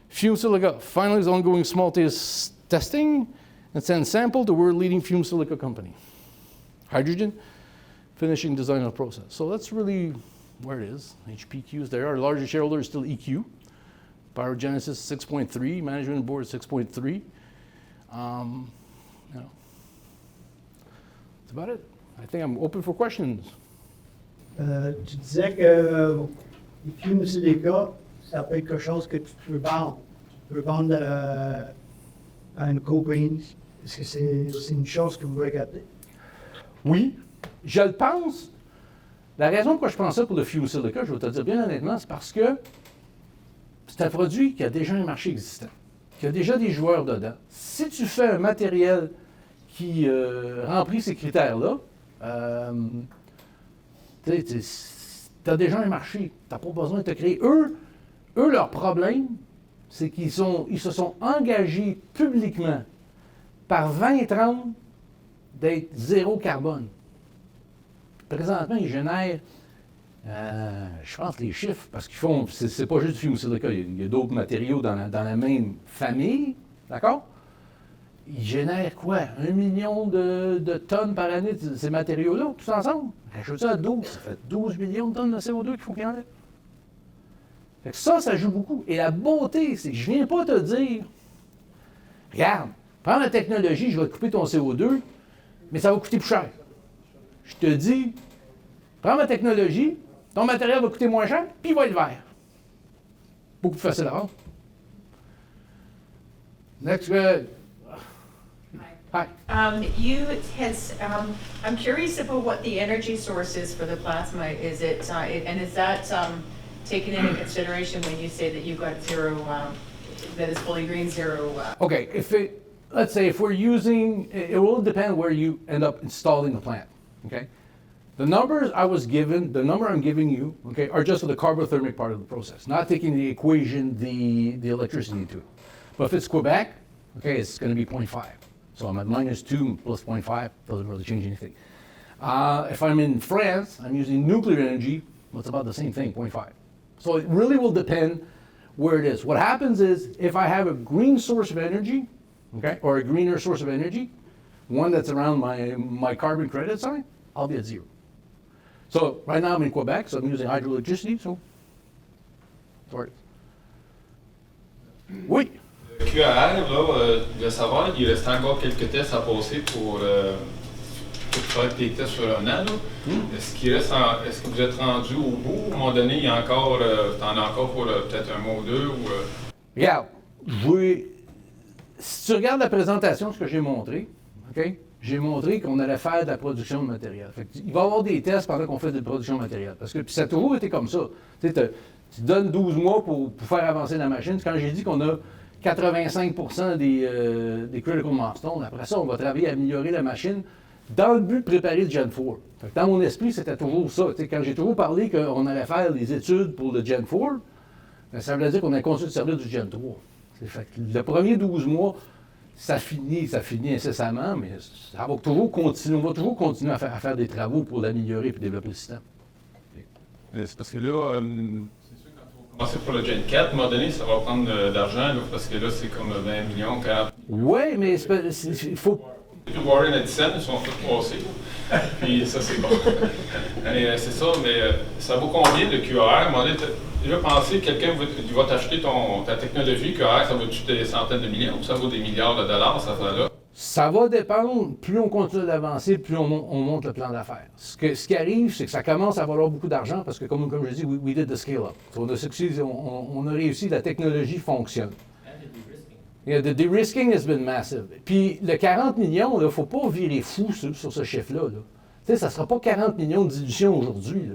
Fume silica, finalize ongoing small test testing and send sample to world-leading fume silica company. Hydrogen, finishing design of process. So that's really where it is. HPQs there. Our largest shareholder is still EQ. Pyrogenesis 6.3, management board 6.3. That's about it. I think I'm open for questions. Tu disais que les fumes silica, ça peut être quelque chose que tu peux vendre. Tu peux vendre à une compagnie. Est-ce que c'est une chose que vous regardez? Oui, je le pense. La raison pourquoi je pense ça pour le fume silica, je vais te dire bien honnêtement, c'est parce que c'est un produit qui a déjà un marché existant, qui a déjà des joueurs dedans. Si tu fais un matériel qui remplit ces critères-là, tu as déjà un marché. Tu n'as pas besoin de te créer. Eux, leur problème, c'est qu'ils se sont engagés publiquement par 2030 d'être zéro carbone. Présentement, ils génèrent, je pense, les chiffres, parce qu'ils font, c'est pas juste du fume silica, il y a d'autres matériaux dans la même famille, d'accord? Ils génèrent quoi? 1 million de tonnes par année de ces matériaux-là, tous ensemble? Rajoute ça à 12, ça fait 12 millions de tonnes de CO2 qu'il faut qu'il y en ait. Fait que ça joue beaucoup. Et la beauté, c'est que je viens pas te dire, regarde, prends la technologie, je vais te couper ton CO2, mais ça va coûter plus cher. Je te dis, prends ma technologie, ton matériel va coûter moins cher, puis il va être vert. Beaucoup plus facile à rendre. Next, hi. I'm curious about what the energy source is for the plasma. Is it, and is that taken into consideration when you say that you've got zero, that is fully green, zero? Okay, let's say if we're using, it will depend where you end up installing the plant, okay? The numbers I was given, the number I'm giving you, okay, are just for the carbothermic part of the process, not taking the equation, the electricity into it. But if it's Quebec, okay, it's going to be 0.5. So I'm at -2 plus 0.5, doesn't really change anything. If I'm in France, I'm using nuclear energy, well, it's about the same thing, 0.5. So it really will depend where it is. What happens is, if I have a green source of energy, okay, or a greener source of energy, one that's around my carbon credit sign, I'll be at 0. So right now I'm in Quebec, so I'm using hydroelectricity, so sorry. Oui. Le QAR, là, je veux savoir, il reste encore quelques tests à passer pour faire tes tests sur un an. Est-ce que vous êtes rendu au bout? À un moment donné, il y a encore, t'en as encore pour peut-être un mois ou deux? Regarde, si tu regardes la présentation, ce que j'ai montré, OK? J'ai montré qu'on allait faire de la production de matériel. Fait que il va y avoir des tests pendant qu'on fait de la production de matériel. Parce que puis ça a toujours été comme ça. Tu donnes 12 mois pour faire avancer la machine. Quand j'ai dit qu'on a 85% des critical milestones, après ça, on va travailler à améliorer la machine dans le but de préparer le Gen 4. Fait que dans mon esprit, c'était toujours ça. Quand j'ai toujours parlé qu'on allait faire les études pour le Gen 4, ben, ça veut dire qu'on a conçu le service du Gen 3. Fait que le premier 12 mois, ça finit incessamment, mais ça va toujours continuer. On va toujours continuer à faire des travaux pour l'améliorer et développer le système. C'est parce que là, c'est sûr, quand on va commencer pour le Gen 4, à un moment donné, ça va prendre de l'argent, parce que là, c'est comme 20 millions, 40. Oui, mais il faut. Puis Warren Edison, ils sont tous passés. Puis ça, c'est bon. Mais c'est ça, mais ça vaut combien le QAR? À un moment donné, tu vas penser que quelqu'un va t'acheter ta technologie QAR, ça vaut-tu des centaines de millions ou ça vaut des milliards de dollars, cette affaire-là? Ça va dépendre. Plus on continue d'avancer, plus on monte le plan d'affaires. Ce qui arrive, c'est que ça commence à valoir beaucoup d'argent parce que, comme je dis, we did the scale-up. So on a réussi, la technologie fonctionne. Yeah, the de-risking has been massive. Puis le 40 millions, il ne faut pas virer fou sur ce chiffre-là. Là. Tu sais, ça ne sera pas 40 millions de dilution aujourd'hui.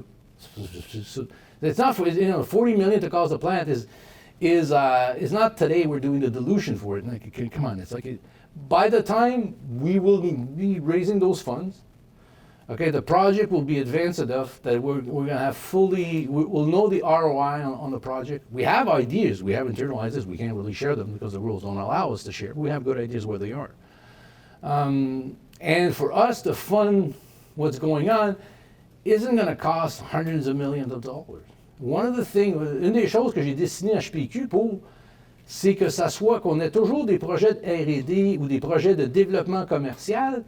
It's not 40 million to cause the plant is not today we're doing the dilution for it. Like, come on, it's like by the time we will be raising those funds, okay, the project will be advanced enough that we're going to have we'll know the ROI on the project. We have ideas, we have internalized this, we can't really share them because the rules don't allow us to share. We have good ideas where they are. And for us to fund what's going on isn't going to cost hundreds of millions of dollars. Une des choses que j'ai dessiné à HPQ pour, c'est que ça soit qu'on ait toujours des projets de R&D ou des projets de développement commercial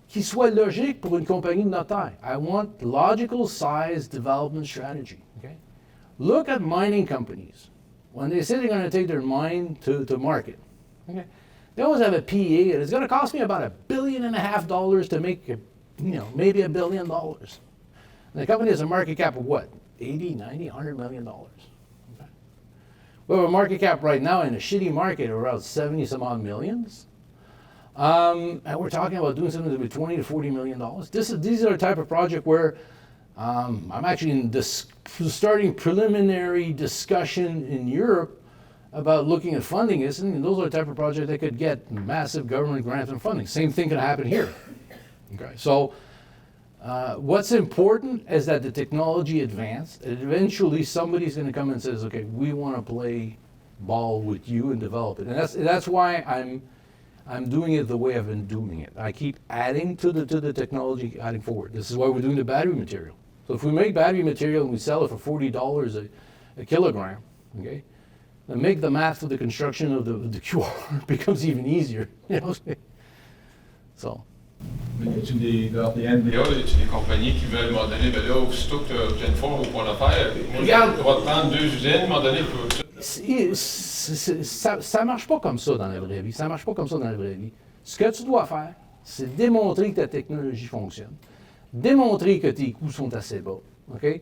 qui soient logiques pour une compagnie de notre taille. I want logical size development strategy. Okay? Look at mining companies. When they say they're going to take their mine to market, okay? They always have a PE, and it's going to cost me about $1.5 billion to make, maybe $1 billion. And the company has a market cap of what? 80, 90, $100 million. Okay. We have a market cap right now in a shitty market of around 70 some odd millions. And we're talking about doing something with $20 to $40 million. These are the type of project where I'm actually starting preliminary discussion in Europe about looking at funding this, and those are the type of projects that could get massive government grants and funding. Same thing can happen here. Okay, so what's important is that the technology advanced, and eventually somebody's going to come and says, okay, we want to play ball with you and develop it, and that's why I'm doing it the way I've been doing it. I keep adding to the technology, adding forward. This is why we're doing the battery material. So if we make battery material and we sell it for $40 a kilogram, okay, then make the math for the construction of the QR becomes even easier. So. Tu des NVA? Et là, tu des compagnies qui veulent, à un moment donné, ben là, aussitôt que tu as une forme pour le faire, moi, Regarde. je vais te prendre 2 usines, à un moment donné, Ça ne marche pas comme ça dans la vraie vie. Ça marche pas comme ça dans la vraie vie. Ce que tu dois faire, c'est démontrer que ta technologie fonctionne, démontrer que tes coûts sont assez bas, OK?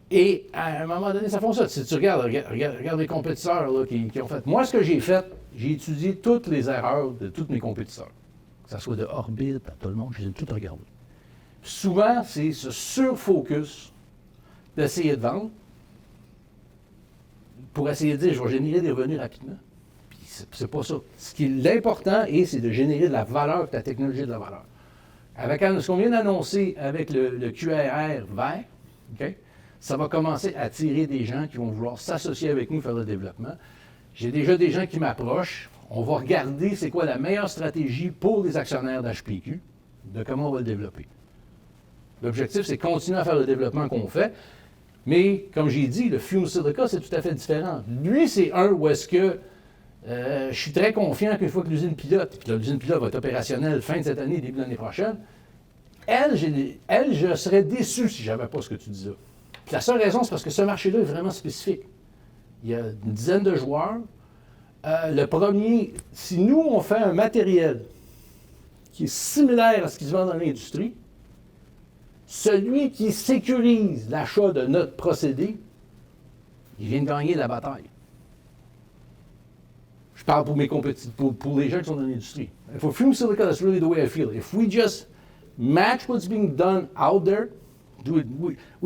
Et à un moment donné, ça fonctionne. Si tu regarde les compétiteurs là, qui ont fait. Moi, ce que j'ai fait, j'ai étudié toutes les erreurs de tous mes compétiteurs. Que ce soit de Orbit, à tout le monde, je les ai toutes regardées. Souvent, c'est ce surfocus d'essayer de vendre pour essayer de dire je vais générer des revenus rapidement. Puis c'est pas ça. Ce qui est l'important, c'est de générer de la valeur, que ta technologie a de la valeur. Avec ce qu'on vient d'annoncer avec le QRR vert, OK, ça va commencer à attirer des gens qui vont vouloir s'associer avec nous, faire le développement. J'ai déjà des gens qui m'approchent. On va regarder c'est quoi la meilleure stratégie pour les actionnaires d'HPQ, de comment on va le développer. L'objectif, c'est continuer à faire le développement qu'on fait. Mais, comme j'ai dit, le fume silica, c'est tout à fait différent. Lui, c'est un où est-ce que je suis très confiant qu'une fois que l'usine pilote, puis l'usine pilote va être opérationnelle fin de cette année, début de l'année prochaine, je serais déçu si je n'avais pas ce que tu dis là. Puis la seule raison, c'est parce que ce marché-là est vraiment spécifique. Il y a une dizaine de joueurs. Le premier, si nous, on fait un matériel qui est similaire à ce qui se vend dans l'industrie, celui qui sécurise l'achat de notre procédé, il vient de gagner la bataille. Je parle pour mes compétiteurs, pour les gens qui sont dans l'industrie. For fume silica, that's really the way I feel. If we just match what's being done out there, we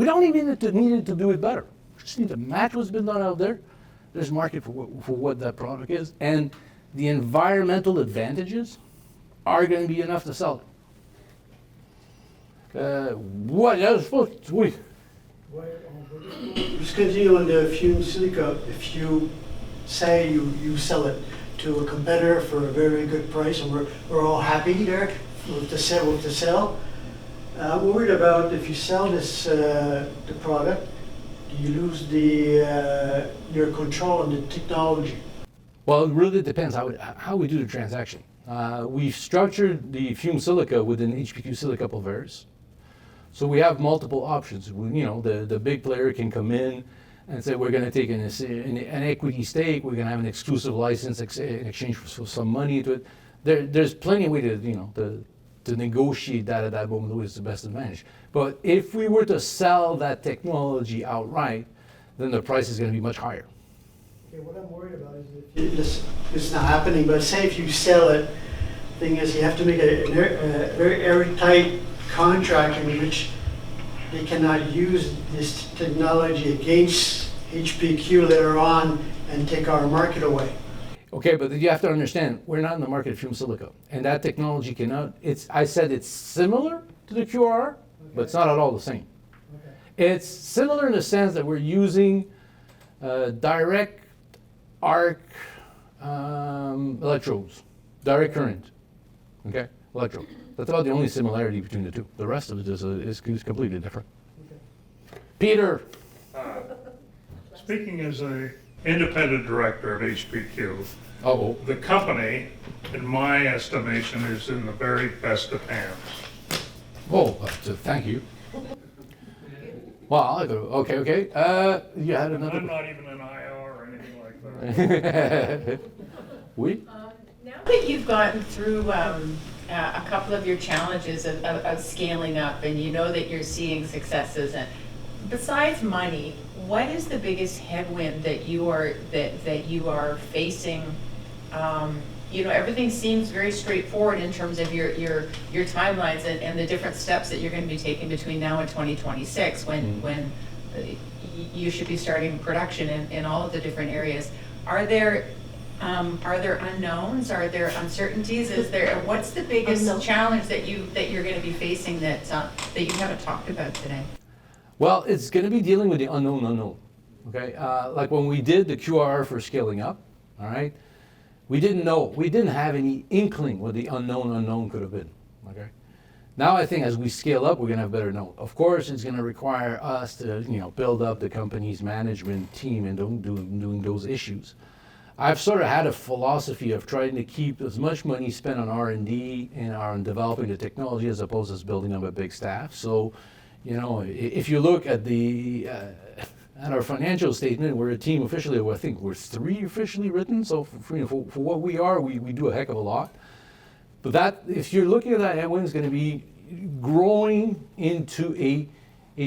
don't even need to do it better. We just need to match what's been done out there. There's a market for what that product is, and the environmental advantages are going to be enough to sell it. What else? Oui. Just continue on the fume silica. If you say you sell it to a competitor for a very good price, and we're all happy there with the sell. I'm worried about if you sell this the product, do you lose your control on the technology? Well, it really depends how we do the transaction. We've structured the fume silica within HPQ silica pulveris. So we have multiple options. The big player can come in and say, we're going to take an equity stake, we're going to have an exclusive license in exchange for some money to it. There's plenty of way to negotiate that at that moment with the best advantage. But if we were to sell that technology outright, then the price is going to be much higher. Okay, what I'm worried about is if it's not happening, but say if you sell it, thing is you have to make a very airtight contract in which they cannot use this technology against HPQ later on and take our market away. Okay, but you have to understand, we're not in the market of fume silica, and that technology cannot. I said it's similar to the QR, but it's not at all the same. Okay. It's similar in the sense that we're using direct arc electrodes, direct current. Okay, electrode. That's about the only similarity between the two. The rest of it is completely different. Okay. Peter. Speaking as an independent director of HPQ, Oh. the company, in my estimation, is in the very best of hands. Oh, thank you. Well, okay. You had I'm another. not even an IR or anything like that. Oui. Now that you've gotten through a couple of your challenges of scaling up, and you know that you're seeing successes, and besides money, what is the biggest headwind that you are facing? Everything seems very straightforward in terms of your timelines and the different steps that you're going to be taking between now and 2026, when you should be starting production in all of the different areas. Are there unknowns? Are there uncertainties? What's the biggest challenge that you're going to be facing that you haven't talked about today? Well, it's going to be dealing with the unknown. Okay, like when we did the QR for scaling up, all right, we didn't know, we didn't have any inkling what the unknown could have been. Okay, now I think as we scale up, we're going to have better know. Of course, it's going to require us to build up the company's management team and doing those issues. I've sort of had a philosophy of trying to keep as much money spent on R&D and on developing the technology as opposed to building up a big staff. So, you know, if you look at the at our financial statement, we're a team officially. I think we're 3 officially written. So for what we are, we do a heck of a lot. But that, if you're looking at that, Edwin's going to be growing into a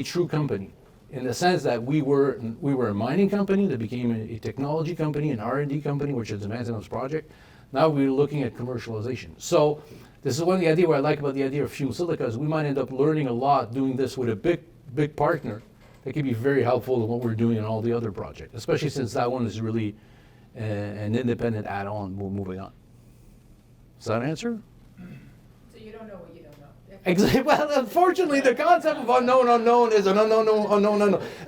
true company, in the sense that we were a mining company that became a technology company, an R&D company, which is a maintenance project. Now we're looking at commercialization. So this is one of the ideas what I like about the idea of fuel silica is we might end up learning a lot doing this with a big partner that could be very helpful in what we're doing in all the other projects, especially since that one is really an independent add-on. We're moving on. Does that answer? So you don't know what you don't know. Exactly. Well, unfortunately, the concept of unknown is an unknown.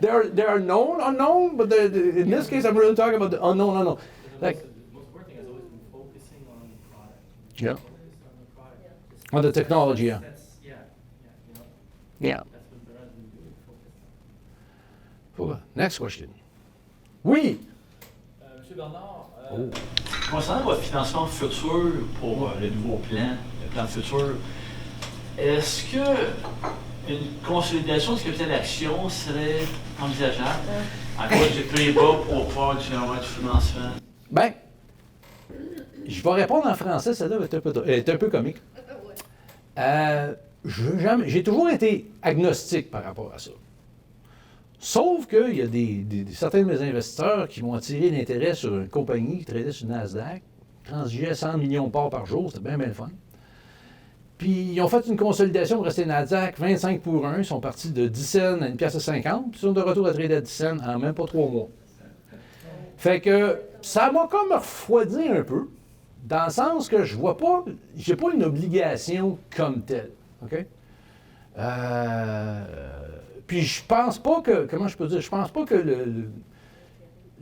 There are known unknown, but in this case, I'm really talking about the unknown. Like, the most important thing has always been focusing on the product. Yeah. Focus on the product. Just On the technology, yeah. That's, you know, Yeah. that's what Bernard has been doing, focus on. Next question. Oui. Monsieur Bernard, Oh. Concernant votre financement futur pour le nouveau plan, le plan futur, est-ce que une consolidation du capital d'action serait envisageable à cause du prix bas pour pouvoir du financement? Ben, je vais répondre en français, celle-là est un peu comique. J'ai toujours été agnostique par rapport à ça. Sauf qu'il y a certains de mes investisseurs qui m'ont attiré l'intérêt sur une compagnie qui tradait sur le Nasdaq, transigeait 100 millions de parts par jour, c'était bien le fun. Puis ils ont fait une consolidation pour rester Nasdaq, 25 pour 1, ils sont partis de 10 cents à 1,50 $, puis ils sont de retour à trader à 10 cents en même pas 3 mois. Fait que ça m'a comme refroidi un peu, dans le sens que j'ai pas une obligation comme telle, OK? Puis je pense pas que, comment je peux dire, je pense pas que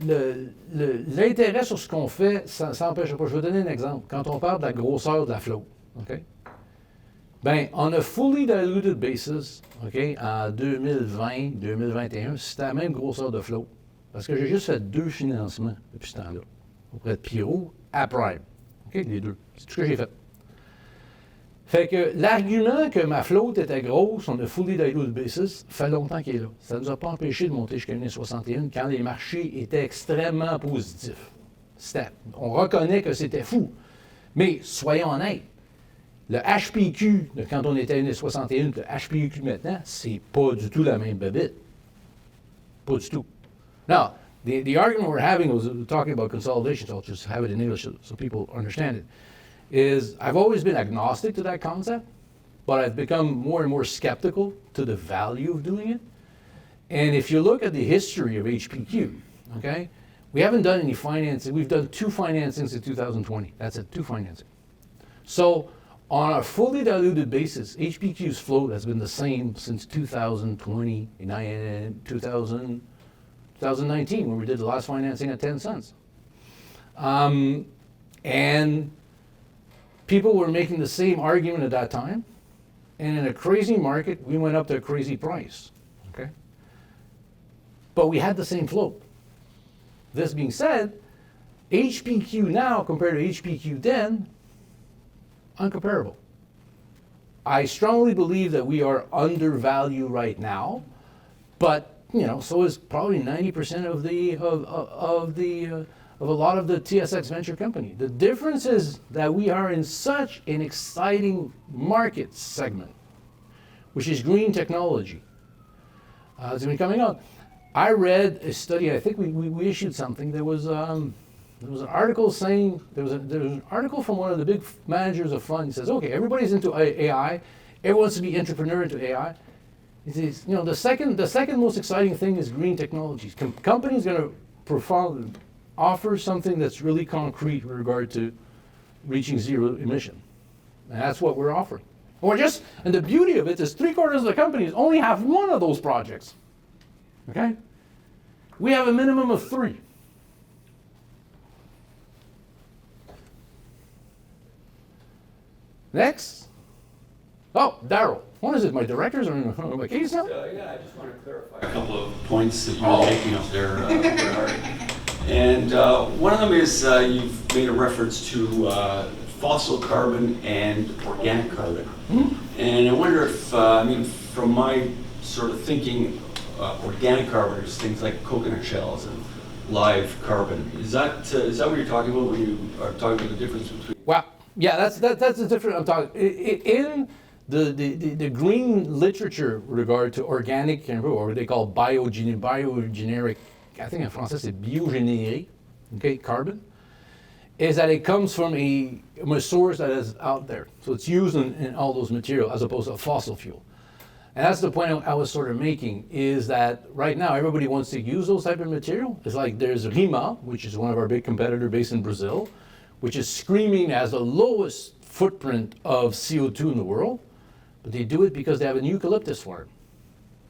l'intérêt sur ce qu'on fait, ça n'empêche pas. Je vais donner un exemple. Quand on parle de la grosseur de la flotte, OK? Ben, on a fully diluted basis, OK, en 2020, 2021, c'était la même grosseur de flotte. Parce que j'ai juste fait 2 financements depuis ce temps-là, auprès de Pierrot à Prime. OK, les 2. C'est tout ce que j'ai fait. Fait que l'argument que ma flotte était grosse, on a fully diluted basis, fait longtemps qu'il est là. Ça ne nous a pas empêché de monter jusqu'à 1,61 quand les marchés étaient extrêmement positifs. On reconnaît que c'était fou. Mais soyons honnêtes, le HPQ, de quand on était à 1,61, le HPQ maintenant, c'est pas du tout la même bébite. Pas du tout. Now, the argument we're having was talking about consolidation, so I'll just have it in English so people understand it. Is I've always been agnostic to that concept, but I've become more and more skeptical to the value of doing it. And if you look at the history of HPQ, okay, we haven't done any financing. We've done 2 financings in 2020. That's it, 2 financing. So on a fully diluted basis, HPQ's float has been the same since 2020 and 2019 when we did the last financing at 10 cents. And people were making the same argument at that time, and in a crazy market, we went up to a crazy price, okay? But we had the same float. This being said, HPQ now compared to HPQ then, uncomparable. I strongly believe that we are undervalued right now, but you know, so is probably 90% of a lot of the TSX venture company. The difference is that we are in such an exciting market segment, which is green technology. It's been coming out. I read a study, I think we issued something, there was an article saying, there was an article from one of the big managers of funds. He says, okay, everybody's into AI, everyone wants to be entrepreneur into AI. He says, you know, the second most exciting thing is green technologies. Companies are going to offer something that's really concrete with regard to reaching zero emission. And that's what we're offering. And the beauty of it is 3/4 of the companies only have one of those projects. Okay? We have a minimum of 3. Next. Oh, Daryl. What is it? My directors are on vacation now? Yeah, I just want to clarify a couple of points that you were making up there, Bernard. And one of them is you've made a reference to fossil carbon and organic carbon. Mm-hmm. And I wonder if, I mean, from my sort of thinking, organic carbon is things like coconut shells and live carbon. Is that what you're talking about when you are talking about the difference between? Wow. Yeah, that's the difference I'm talking. In the green literature with regard to organic, or what they call biogeneric, I think in français c'est biogénérique, okay, carbon, is that it comes from a source that is out there. So it's used in all those materials as opposed to a fossil fuel. And that's the point I was sort of making, is that right now everybody wants to use those type of material. It's like there's Rima, which is one of our big competitor based in Brazil, which is screaming as the lowest footprint of CO2 in the world, but they do it because they have an eucalyptus farm.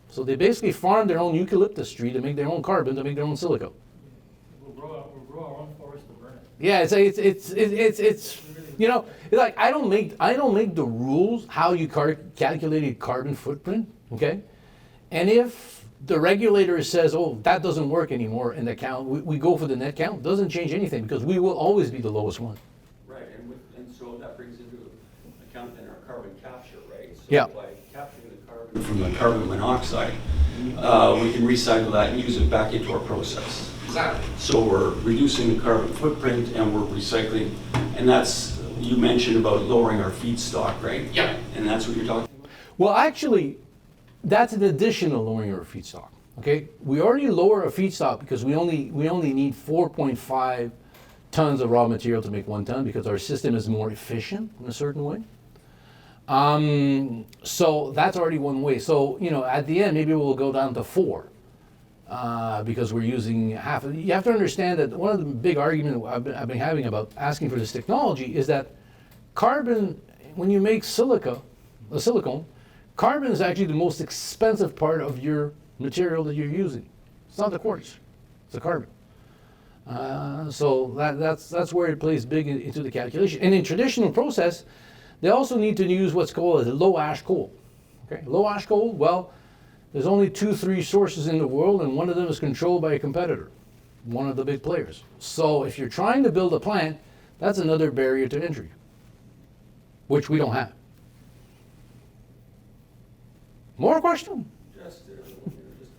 So they basically farm their own eucalyptus tree to make their own carbon, to make their own silica. We'll grow our own forest to burn it. Yeah, it's you know, it's like I don't make the rules how you calculate a carbon footprint, okay? And if the regulator says, oh, that doesn't work anymore in the count, we go for the net count, doesn't change anything because we will always be the lowest one. Right, and so that brings into account then our carbon capture, right? So Yeah. by capturing the carbon from the carbon monoxide, we can recycle that and use it back into our process. Exactly. So we're reducing the carbon footprint and we're recycling, and that's, you mentioned about lowering our feedstock, right? Yeah. And that's what you're talking about? Well, actually, that's an additional lowering of our feedstock. Okay, we already lower our feedstock because we only need 4.5 tons of raw material to make 1 ton because our system is more efficient in a certain way. So that's already one way. So you know, at the end, maybe we'll go down to 4 because we're using half. You have to understand that one of the big arguments I've been having about asking for this technology is that carbon, when you make silicone, carbon is actually the most expensive part of your material that you're using. It's not the quartz, it's the carbon. So that's where it plays big into the calculation. And in traditional process, they also need to use what's called a low ash coal. Okay, low ash coal, well, there's only 2-3 sources in the world, and one of them is controlled by a competitor, one of the big players. So if you're trying to build a plant, that's another barrier to entry, which we don't have. More question? Just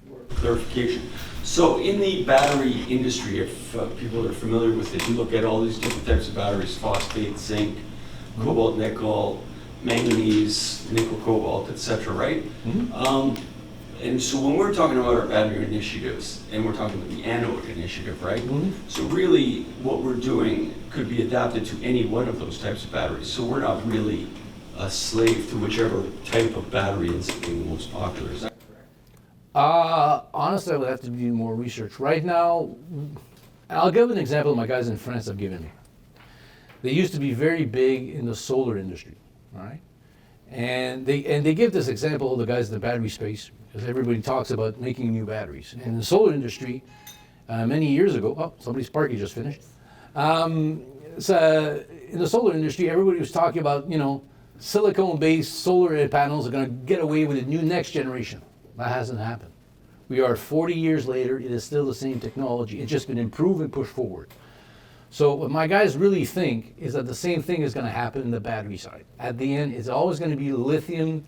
more clarification. So in the battery industry, if people are familiar with it, you look at all these different types of batteries: phosphate, zinc, cobalt, nickel, manganese, nickel, cobalt, etc. Right? Mm-hmm. And so when we're talking about our battery initiatives, and we're talking about the anode initiative, right? Mm-hmm. So really, what we're doing could be adapted to any one of those types of batteries. So we're not really a slave to whichever type of battery is being most popular. Is that correct? Honestly, I would have to do more research. Right now, I'll give an example my guys in France have given me. They used to be very big in the solar industry, all right? And they give this example of the guys in the battery space, because everybody talks about making new batteries. And in the solar industry, many years ago, oh, somebody's party just finished. So in the solar industry, everybody was talking about, you know, silicone-based solar panels are going to get away with a new next generation. That hasn't happened. We are 40 years later, it is still the same technology. It's just been improved and pushed forward. So what my guys really think is that the same thing is going to happen in the battery side. At the end, it's always going to be lithium,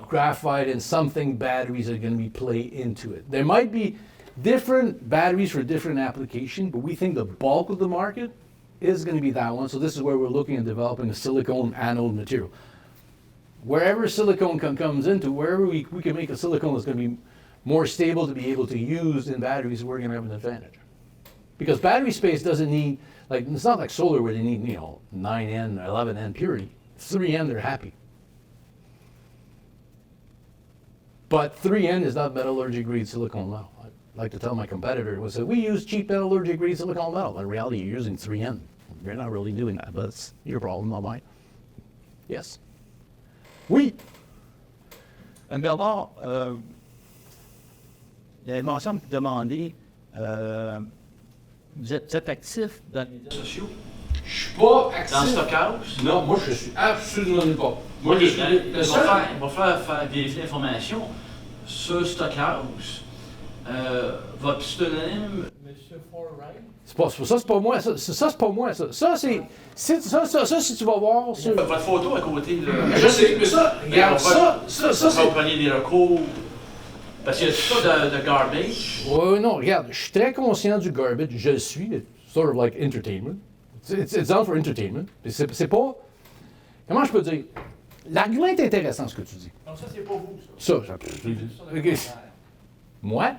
graphite, and something batteries that are going to be play into it. There might be different batteries for different applications, but we think the bulk of the market is going to be that one. So this is where we're looking at developing a silicone anode material. Wherever silicone comes into, wherever we can make a silicone that's going to be more stable to be able to use in batteries, we're going to have an advantage. Because battery space doesn't need, like, it's not like solar where they need, you know, 9N, 11N purity. 3N, they're happy. But 3N is not metallurgical grade silicone metal. I like to tell my competitor, we use cheap metallurgical grade silicone metal. In reality, you're using 3N. You're not really doing that, but it's your problem, not mine. Yes. Oui. Bernard, il y a mention de demander, vous êtes actif dans les médias sociaux? Je suis pas actif. Dans le stockage? Non, moi je suis absolument pas. Moi Ok, je suis on va faire vérifier l'information. Ce stockage, Votre pseudonyme, Monsieur Forwright? Ça, c'est pas moi. Ça, c'est pas moi. Ça, c'est. Si tu vas voir. Votre photo à côté, là. Je sais, mais ça, regarde, ça, Vous prenez des recours. Parce qu'il y a tout ça de garbage. Oui, non, regarde, je suis très conscient du garbage. Je le suis. It's sort of like entertainment. It's done for entertainment. C'est pas. Comment je peux dire? L'argument est intéressant, ce que tu dis. Donc ça, c'est pas vous, ça. Ça. Moi?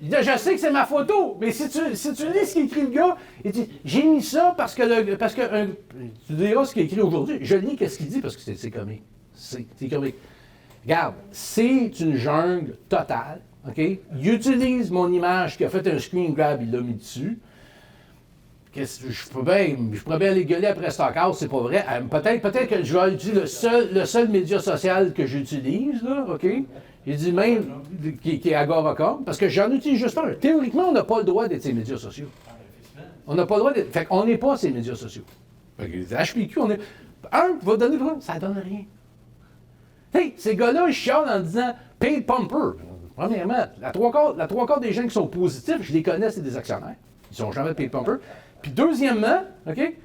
Je sais que c'est ma photo, mais si tu lis ce qu'écrit le gars, il dit j'ai mis ça parce que tu diras ce qu'il écrit aujourd'hui. Je lis ce qu'il dit parce que c'est comique. C'est comique. Regarde, c'est une jungle totale. OK? Il utilise mon image qui a fait un screen grab, il l'a mis dessus. Je pourrais bien aller gueuler après Stockhouse, c'est pas vrai. Peut-être que je vais utiliser le seul média social que j'utilise, là, OK? Il dit même qui est Agoracom, parce que j'en utilise juste un. Théoriquement, on n'a pas le droit d'être ces médias sociaux. On n'a pas le droit d'être. Fait qu'on n'est pas ces médias sociaux. Fait que HPQ, on est. Va donner le droit, ça donne rien. Hey, ces gars-là, ils chialent en disant paid pumper. Premièrement, la trois quarts des gens qui sont positifs, je les connais, c'est des actionnaires. Ils sont jamais paid pumper. Puis deuxièmement, OK,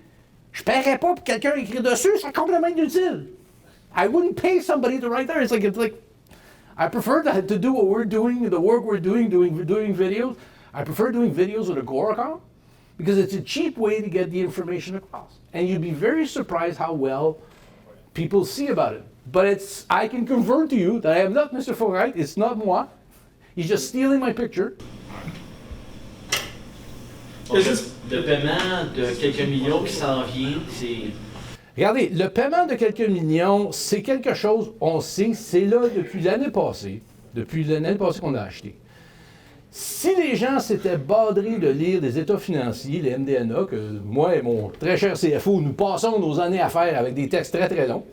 je ne paierais pas pour quelqu'un écrire dessus, c'est complètement inutile. I wouldn't pay somebody to write there. It's like I prefer to do what we're doing, the work we're doing videos. I prefer doing videos with Agoracom because it's a cheap way to get the information across. And you'd be very surprised how well people see about it. But I can confirm to you that I am not Mr. Forwright. It's not moi. He's just stealing my picture. Le paiement de quelques millions qui s'en vient, c'est... Regardez, le paiement de quelques millions, c'est quelque chose, on sait, c'est là depuis l'année passée qu'on a acheté. Si les gens s'étaient badrés de lire des états financiers, les MD&A, que moi et mon très cher CFO, nous passons nos années à faire avec des textes très très longs,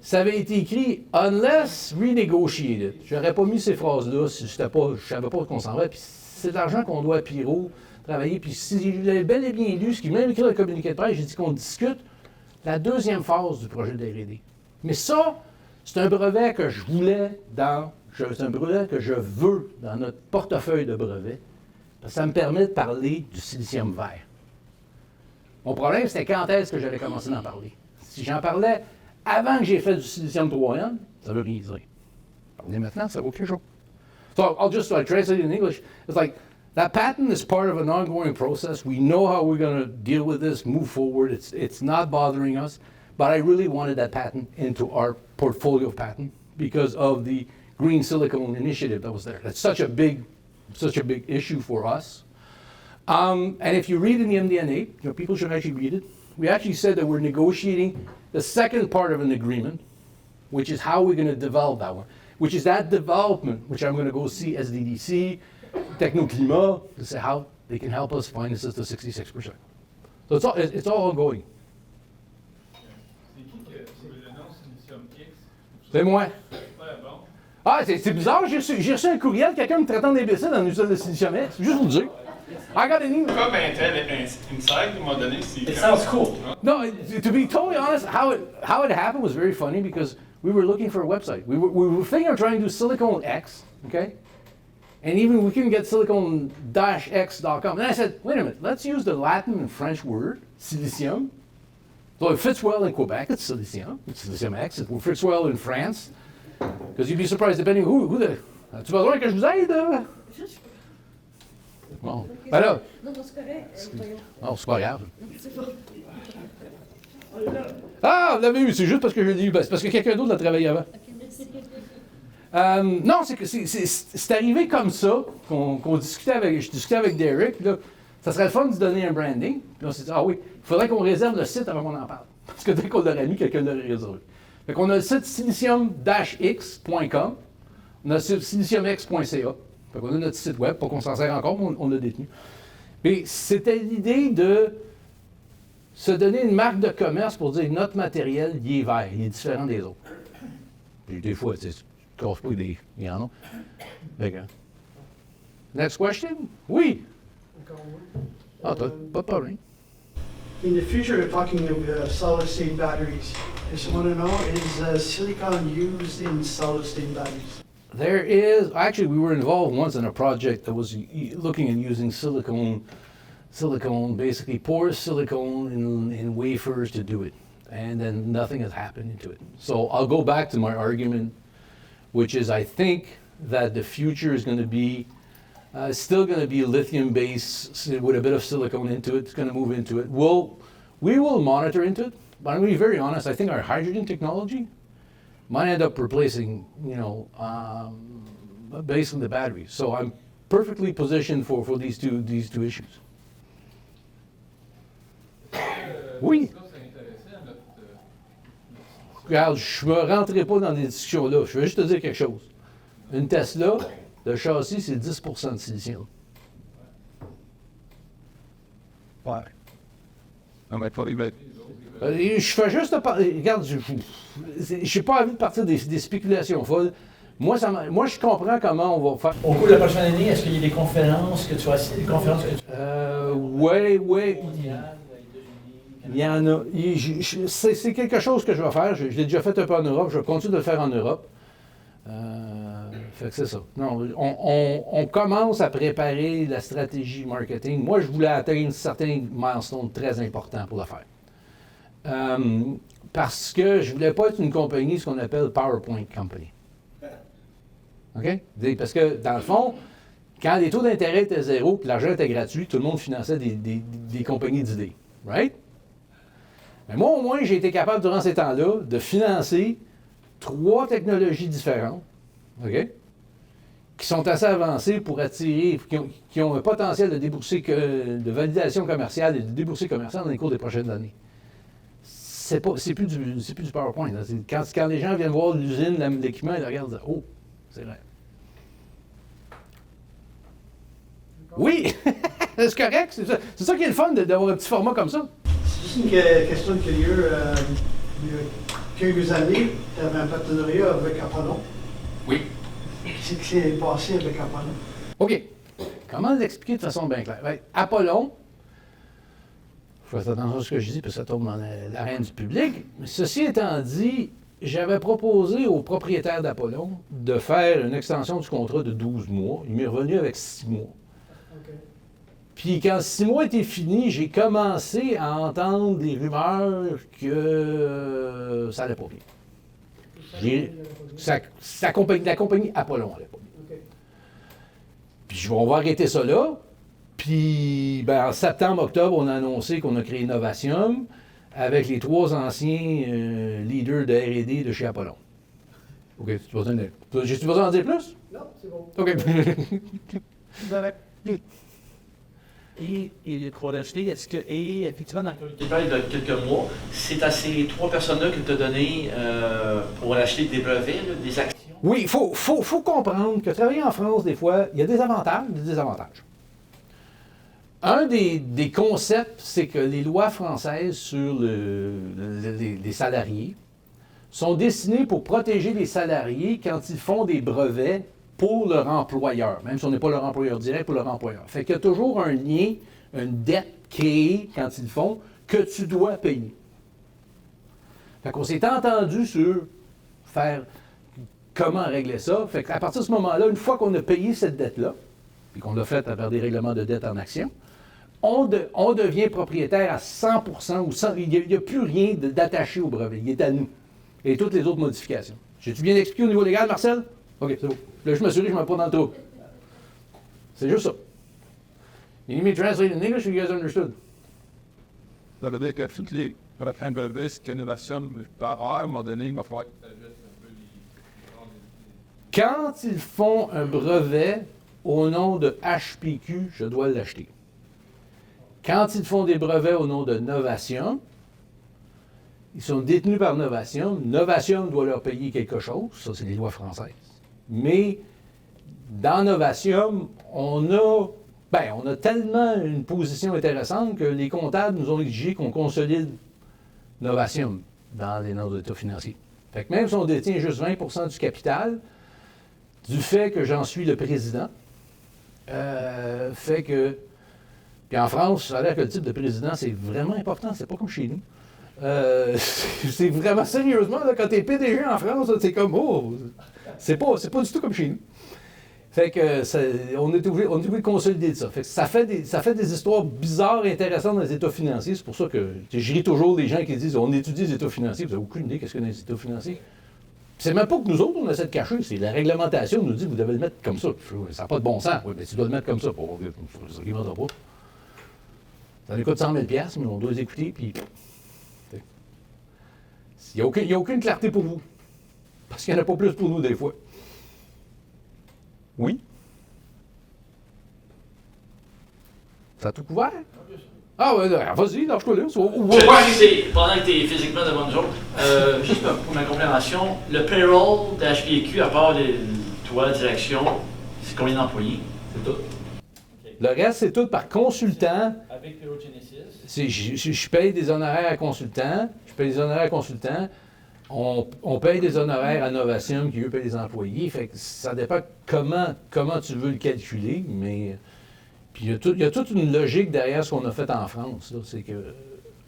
ça avait été écrit « unless renegotiated ». Je n'aurais pas mis ces phrases-là si je ne savais pas qu'on s'en va. Puis c'est de l'argent qu'on doit à Pirot travailler. Puis si j'avais bel et bien lu ce qu'il m'a même écrit dans le communiqué de presse, j'ai dit qu'on discute la deuxième phase du projet de R&D. Mais ça, c'est un brevet que je voulais c'est un brevet que je veux dans notre portefeuille de brevets. Parce que ça me permet de parler du silicium vert. Mon problème, c'était quand est-ce que j'allais commencer d'en parler. Si j'en parlais avant que j'ai fait du silicium 3N, ça veut rien dire. Parler maintenant, ça vaut quelque chose. So I'll just translate it in English. It's like, that patent is part of an ongoing process. We know how we're going to deal with this, move forward. It's not bothering us. But I really wanted that patent into our portfolio of patent because of the green silicone initiative that was there. That's such a big issue for us. And if you read in the MD&A, people should actually read it. We actually said that we're negotiating the second part of an agreement, which is how we're going to develop that one, which is that development, which I'm going to go see SDDC, Technoclimat, to say how they can help us finance this to 66%. So it's all ongoing. C'est moi. Ah, c'est bizarre, j'ai reçu un courriel, quelqu'un me traitant d'imbécile en utilisant le silicium X, juste vous le dire. I got an email. Comme Intel Inside, ils m'ont donné... It sounds cool. No, to be totally honest, how it happened was very funny because we were looking for a website. We were thinking of trying to do Silicon X, okay? And even we couldn't get silicon-x.com. And I said, wait a minute, let's use the Latin and French word, silicium. So it fits well in Quebec, it's silicium X. It fits well in France. Because you'd be surprised depending who the... As-tu besoin que je vous aide? Bon, ben là... Non, c'est correct. Non, c'est pas grave. Ah, vous l'avez eu, c'est juste parce que je l'ai eu. C'est parce que quelqu'un d'autre l'a travaillé avant. Non, c'est arrivé comme ça, je discutais avec Derek, là, ça serait le fun de se donner un branding, puis on s'est dit, ah oui, il faudrait qu'on réserve le site avant qu'on en parle, parce que dès qu'on l'aurait mis, quelqu'un l'aurait réservé. Fait qu'on a le site silicium-x.com, on a le site siliciumx.ca, fait qu'on a notre site web, pas qu'on s'en sert encore, mais on l'a détenu. Mais c'était l'idée de se donner une marque de commerce pour dire, notre matériel, il est vert, il est différent des autres. Puis des fois, tu sais, casse pas des... Il y en a. Next question? Oui. Ah, pas de problème. In the future, we're talking of solid-state batteries. I just want to know, is silicon used in solid-state batteries? There is, actually, we were involved once in a project that was looking at using silicone, basically porous silicone in wafers to do it. And then nothing has happened to it. So I'll go back to my argument, which is I think that the future is going to be still going to be lithium-based with a bit of silicone into it. It's going to move into it. We will monitor into it, but I'm going to be very honest. I think our hydrogen technology might end up replacing, basically the batteries. So I'm perfectly positioned for these two issues. Oui. Regarde, je ne rentrerai pas dans des discussions-là. Je vais juste te dire quelque chose. Une Tesla, le châssis, c'est 10% de silicium. Ouais. Non, mais pas Je fais juste parler. Regarde, je n'ai pas envie de partir des spéculations folles. Moi, je comprends comment on va faire. Au cours de la prochaine année, est-ce qu'il y a des conférences que tu vas assister, des conférences que tu Oui. Il y en a. C'est quelque chose que je vais faire. Je l'ai déjà fait un peu en Europe. Je vais continuer de le faire en Europe. Fait que c'est ça. Non, on commence à préparer la stratégie marketing. Moi, je voulais atteindre certains milestones très importants pour le faire. Parce que je ne voulais pas être une compagnie, ce qu'on appelle PowerPoint Company. OK? Parce que, dans le fond, quand les taux d'intérêt étaient zéro et l'argent était gratuit, tout le monde finançait des compagnies d'idées. Right? Mais moi, au moins, j'ai été capable, durant ces temps-là, de financer 3 technologies différentes, OK? Qui sont assez avancées pour attirer, qui ont un potentiel de débourser de validation commerciale et de débourser commercial dans les cours des prochaines années. C'est plus du PowerPoint. Là. Quand les gens viennent voir l'usine, l'équipement, ils regardent et disent « Oh, c'est vrai. » Oui! C'est correct. C'est ça qui est le fun d'avoir un petit format comme ça. C'est juste une question de curieux. Il y a quelques années, tu avais un partenariat avec Apollon. Oui. Qu'est-ce qui s'est passé avec Apollon? OK. Comment l'expliquer de façon bien claire? Ben, Apollon, je fais attention à ce que je dis parce que ça tombe dans l'arène du public. Ceci étant dit, j'avais proposé au propriétaire d'Apollon de faire une extension du contrat de 12 mois. Il m'est revenu avec 6 mois. OK. Puis quand 6 mois étaient finis, j'ai commencé à entendre des rumeurs que ça allait pas bien. La compagnie Apollon allait pas bien. OK. Puis on va arrêter ça là. Puis en septembre, octobre, on a annoncé qu'on a créé Innovatium avec les 3 anciens leaders de R&D de chez Apollon. OK, j'ai-tu besoin d'en dire plus? Non, c'est bon. OK. Et il faut rajouter, est-ce que, et effectivement, dans Tu parles de quelques mois, c'est à ces 3 personnes-là que tu as donné pour acheter des brevets, là, des actions? Oui, il faut comprendre que travailler en France, des fois, il y a des avantages et des désavantages. Un des concepts, c'est que les lois françaises sur les salariés sont destinées pour protéger les salariés quand ils font des brevets pour leur employeur, même si on n'est pas leur employeur direct, pour leur employeur. Fait qu'il y a toujours un lien, une dette créée quand ils le font, que tu dois payer. Fait qu'on s'est entendu sur comment régler ça. Fait qu'à partir de ce moment-là, une fois qu'on a payé cette dette-là, puis qu'on l'a fait à travers des règlements de dette en action, on devient propriétaire à 100% ou 100, il n'y a plus rien d'attaché au brevet. Il est à nous. Et toutes les autres modifications. J'ai-tu bien expliqué au niveau légal, Marcel? OK, c'est bon. Là, je m'assure que je ne me mets pas dans le trou. C'est juste ça. You need me to translate in English or you guys understood? Ça veut dire que toutes les brevets, c'est une innovation, à un moment donné, il va falloir que tu ajoutes un peu les... Quand ils font un brevet au nom de HPQ, je dois l'acheter. Quand ils font des brevets au nom de Novation, ils sont détenus par Novation. Novation doit leur payer quelque chose. Ça, c'est les lois françaises. Mais dans Novation, on a tellement une position intéressante que les comptables nous ont exigé qu'on consolide Novation dans les normes d'état financiers. Fait que même si on détient juste 20% du capital, du fait que j'en suis le président, fait que... Puis en France, ça a l'air que le type de président, c'est vraiment important. C'est pas comme chez nous. C'est vraiment sérieusement, là, quand t'es PDG en France, là, c'est comme, oh, C'est pas du tout comme chez nous. Fait que on est obligé de consolider de ça. Fait que ça fait des histoires bizarres et intéressantes dans les états financiers. C'est pour ça que je ris toujours des gens qui disent on étudie les états financiers. Vous n'avez aucune idée qu'est-ce que les états financiers. C'est même pas que nous autres, on essaie de cacher. C'est la réglementation qui nous dit vous devez le mettre comme ça. Ça n'a pas de bon sens. Oui, mais tu dois le mettre comme ça. Pour ça ne pas. Ça nous coûte 100 000 $, mais on doit les écouter. Puis il n'y a aucune clarté pour vous. Parce qu'il n'y en a pas plus pour nous des fois. Oui? Ça a tout couvert? Ah ouais, vas-y, lâche-toi là. Pendant que tu es physiquement devant nous autres, juste pour ma compréhension, le payroll de HPQ, à part toi, direction, c'est combien d'employés? C'est tout? Okay. Le reste, c'est tout par consultant. Avec Payroll Genesis? Je paye des honoraires à consultants. On paye des honoraires à Novation qui, eux, payent des employés. Fait que ça dépend comment tu veux le calculer, mais... Puis il y a toute une logique derrière ce qu'on a fait en France. Là. C'est que,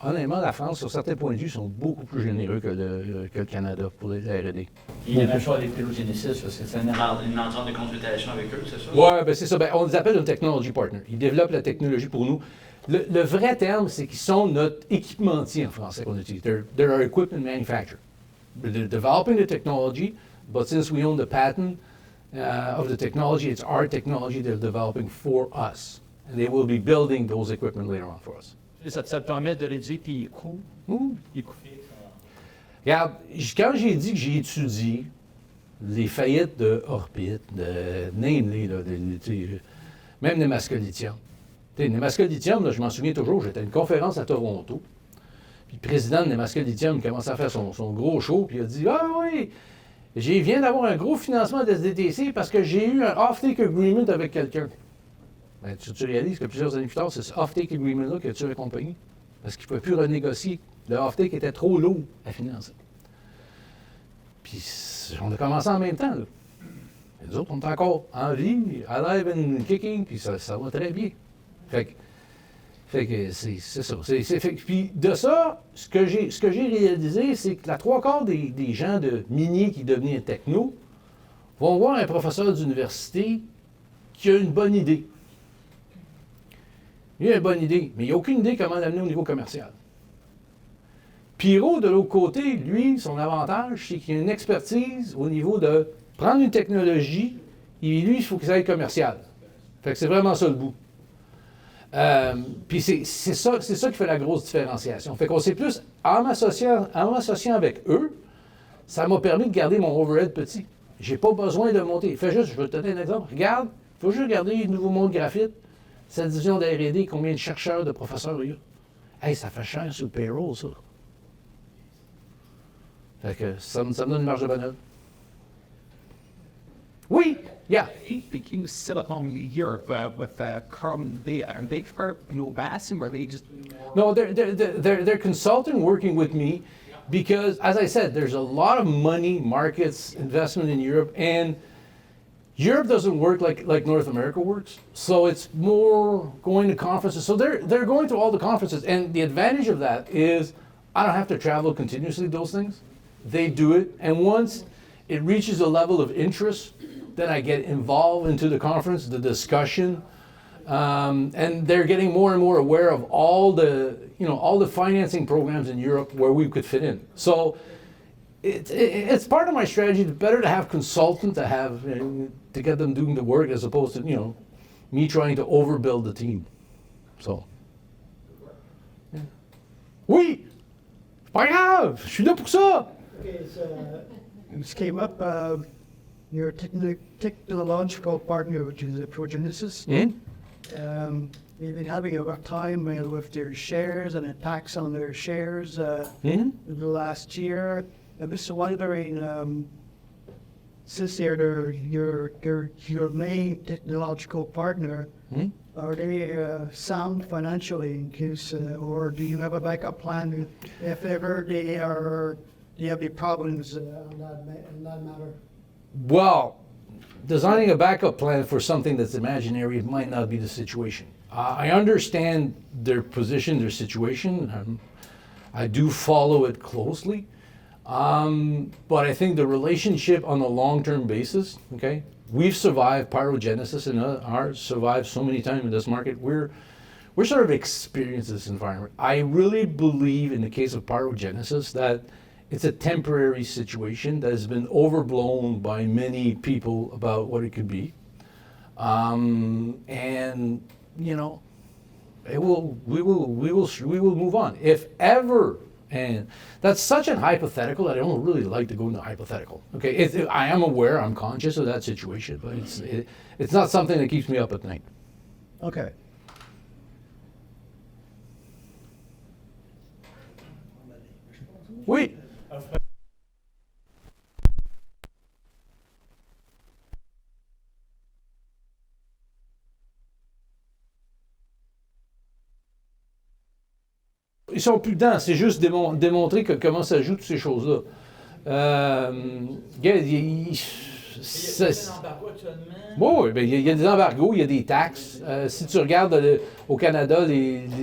honnêtement, la France, sur certains points de vue, sont beaucoup plus généreux que le Canada pour la R&D. Il y a la même chose avec Payroll Genesis, parce que c'est une entente de consultation avec eux, c'est ça? Oui, ben c'est ça. Ben, on les appelle un technology partner. Ils développent la technologie pour nous. Le vrai terme, c'est qu'ils sont notre équipementier en français qu'on utilise. They're our equipment manufacturer. They're developing the technology, but since we own the patent of the technology, it's our technology they're developing for us. And they will be building those equipment later on for us. Ça te permet de réduire tes coûts. Les coûts fixes. Regarde, quand j'ai dit que j'ai étudié les faillites de Orbit, de Namely, même Nemaska Lithium. Nemaska Lithium, là, je m'en souviens toujours, j'étais à une conférence à Toronto. Puis le président de Nemaska Lithium commençait à faire son gros show, puis il a dit « Ah oui, je viens d'avoir un gros financement de SDTC parce que j'ai eu un off-take agreement avec quelqu'un. » Ben, tu réalises que plusieurs années plus tard, c'est ce off-take agreement-là qui a tué la compagnie. Parce qu'il ne pouvait plus renégocier. Le off-take était trop lourd à financer. Puis on a commencé en même temps. Là. Et nous autres, on est encore en vie, alive and kicking, puis ça va très bien. Fait que c'est ça. Puis de ça, ce que j'ai réalisé, c'est que la trois quarts des gens de miniers qui devenaient techno vont voir un professeur d'université qui a une bonne idée. Il a une bonne idée, mais il n'a aucune idée comment l'amener au niveau commercial. Pierrot, de l'autre côté, lui, son avantage, c'est qu'il a une expertise au niveau de prendre une technologie, et lui, il faut qu'il aille commercial. Fait que c'est vraiment ça le bout. Puis c'est ça qui fait la grosse différenciation. Fait qu'on sait plus, en m'associant avec eux, ça m'a permis de garder mon overhead petit. J'ai pas besoin de monter. Je vais te donner un exemple. Regarde, il faut juste regarder le nouveau monde graphite, cette division de R&D, combien de chercheurs, de professeurs il y a. Hey, ça fait cher sur le payroll, ça. Fait que ça me donne une marge de manœuvre. Oui, yeah. HPQ set up in Europe with carbon data. Are they for Novation, or are they just doing more? No, they're consulting, working with me, because, as I said, there's a lot of money, markets, investment in Europe, and Europe doesn't work like North America works. So it's more going to conferences. So they're going to all the conferences, and the advantage of that is I don't have to travel continuously to those things. They do it, and once it reaches a level of interest, then I get involved into the conference, the discussion, and they're getting more and more aware of all the financing programs in Europe where we could fit in. So it's part of my strategy. It's better to have consultants to get them doing the work as opposed to me trying to overbuild the team. So. Yeah. Oui, c'est pas grave, je suis là pour ça. Okay, so this came up. Your technological partner, which is Progenesis. They've been having a rough time with their shares and attacks on their shares in the last year. I'm just wondering, since they're your main technological partner, are they sound financially in case, or do you have a backup plan if ever they have any problems in that matter? Well, designing a backup plan for something that's imaginary might not be the situation. I understand their position, their situation. I do follow it closely. But I think the relationship on a long-term basis, okay, we've survived pyrogenesis and ours survived so many times in this market. We're sort of experienced this environment. I really believe in the case of pyrogenesis that it's a temporary situation that has been overblown by many people about what it could be. And you know, we will move on. If ever, and that's such an hypothetical that I don't really like to go into hypothetical. Okay, I am aware, I'm conscious of that situation, but it's not something that keeps me up at night. Okay. Oui. Ils sont plus dedans, c'est juste démontrer comment ça joue toutes ces choses-là. Oui, ben, il y a des embargos, il y a des taxes. Si tu regardes au Canada,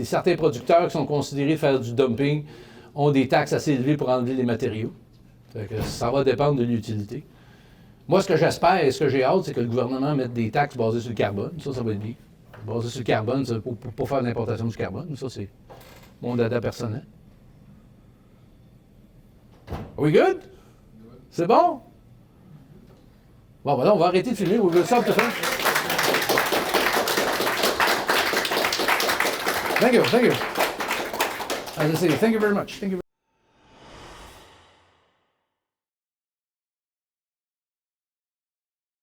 certains producteurs qui sont considérés faire du dumping ont des taxes assez élevées pour enlever les matériaux. Fait que ça va dépendre de l'utilité. Moi, ce que j'espère et ce que j'ai hâte, c'est que le gouvernement mette des taxes basées sur le carbone. Ça va être bien. Basées sur le carbone, pour faire l'importation du carbone. Ça, c'est mon dada personnel. Are we good? C'est bon? Bon, ben là, on va arrêter de filmer. We will stop the film. Thank you. As I say, thank you very much. Thank you.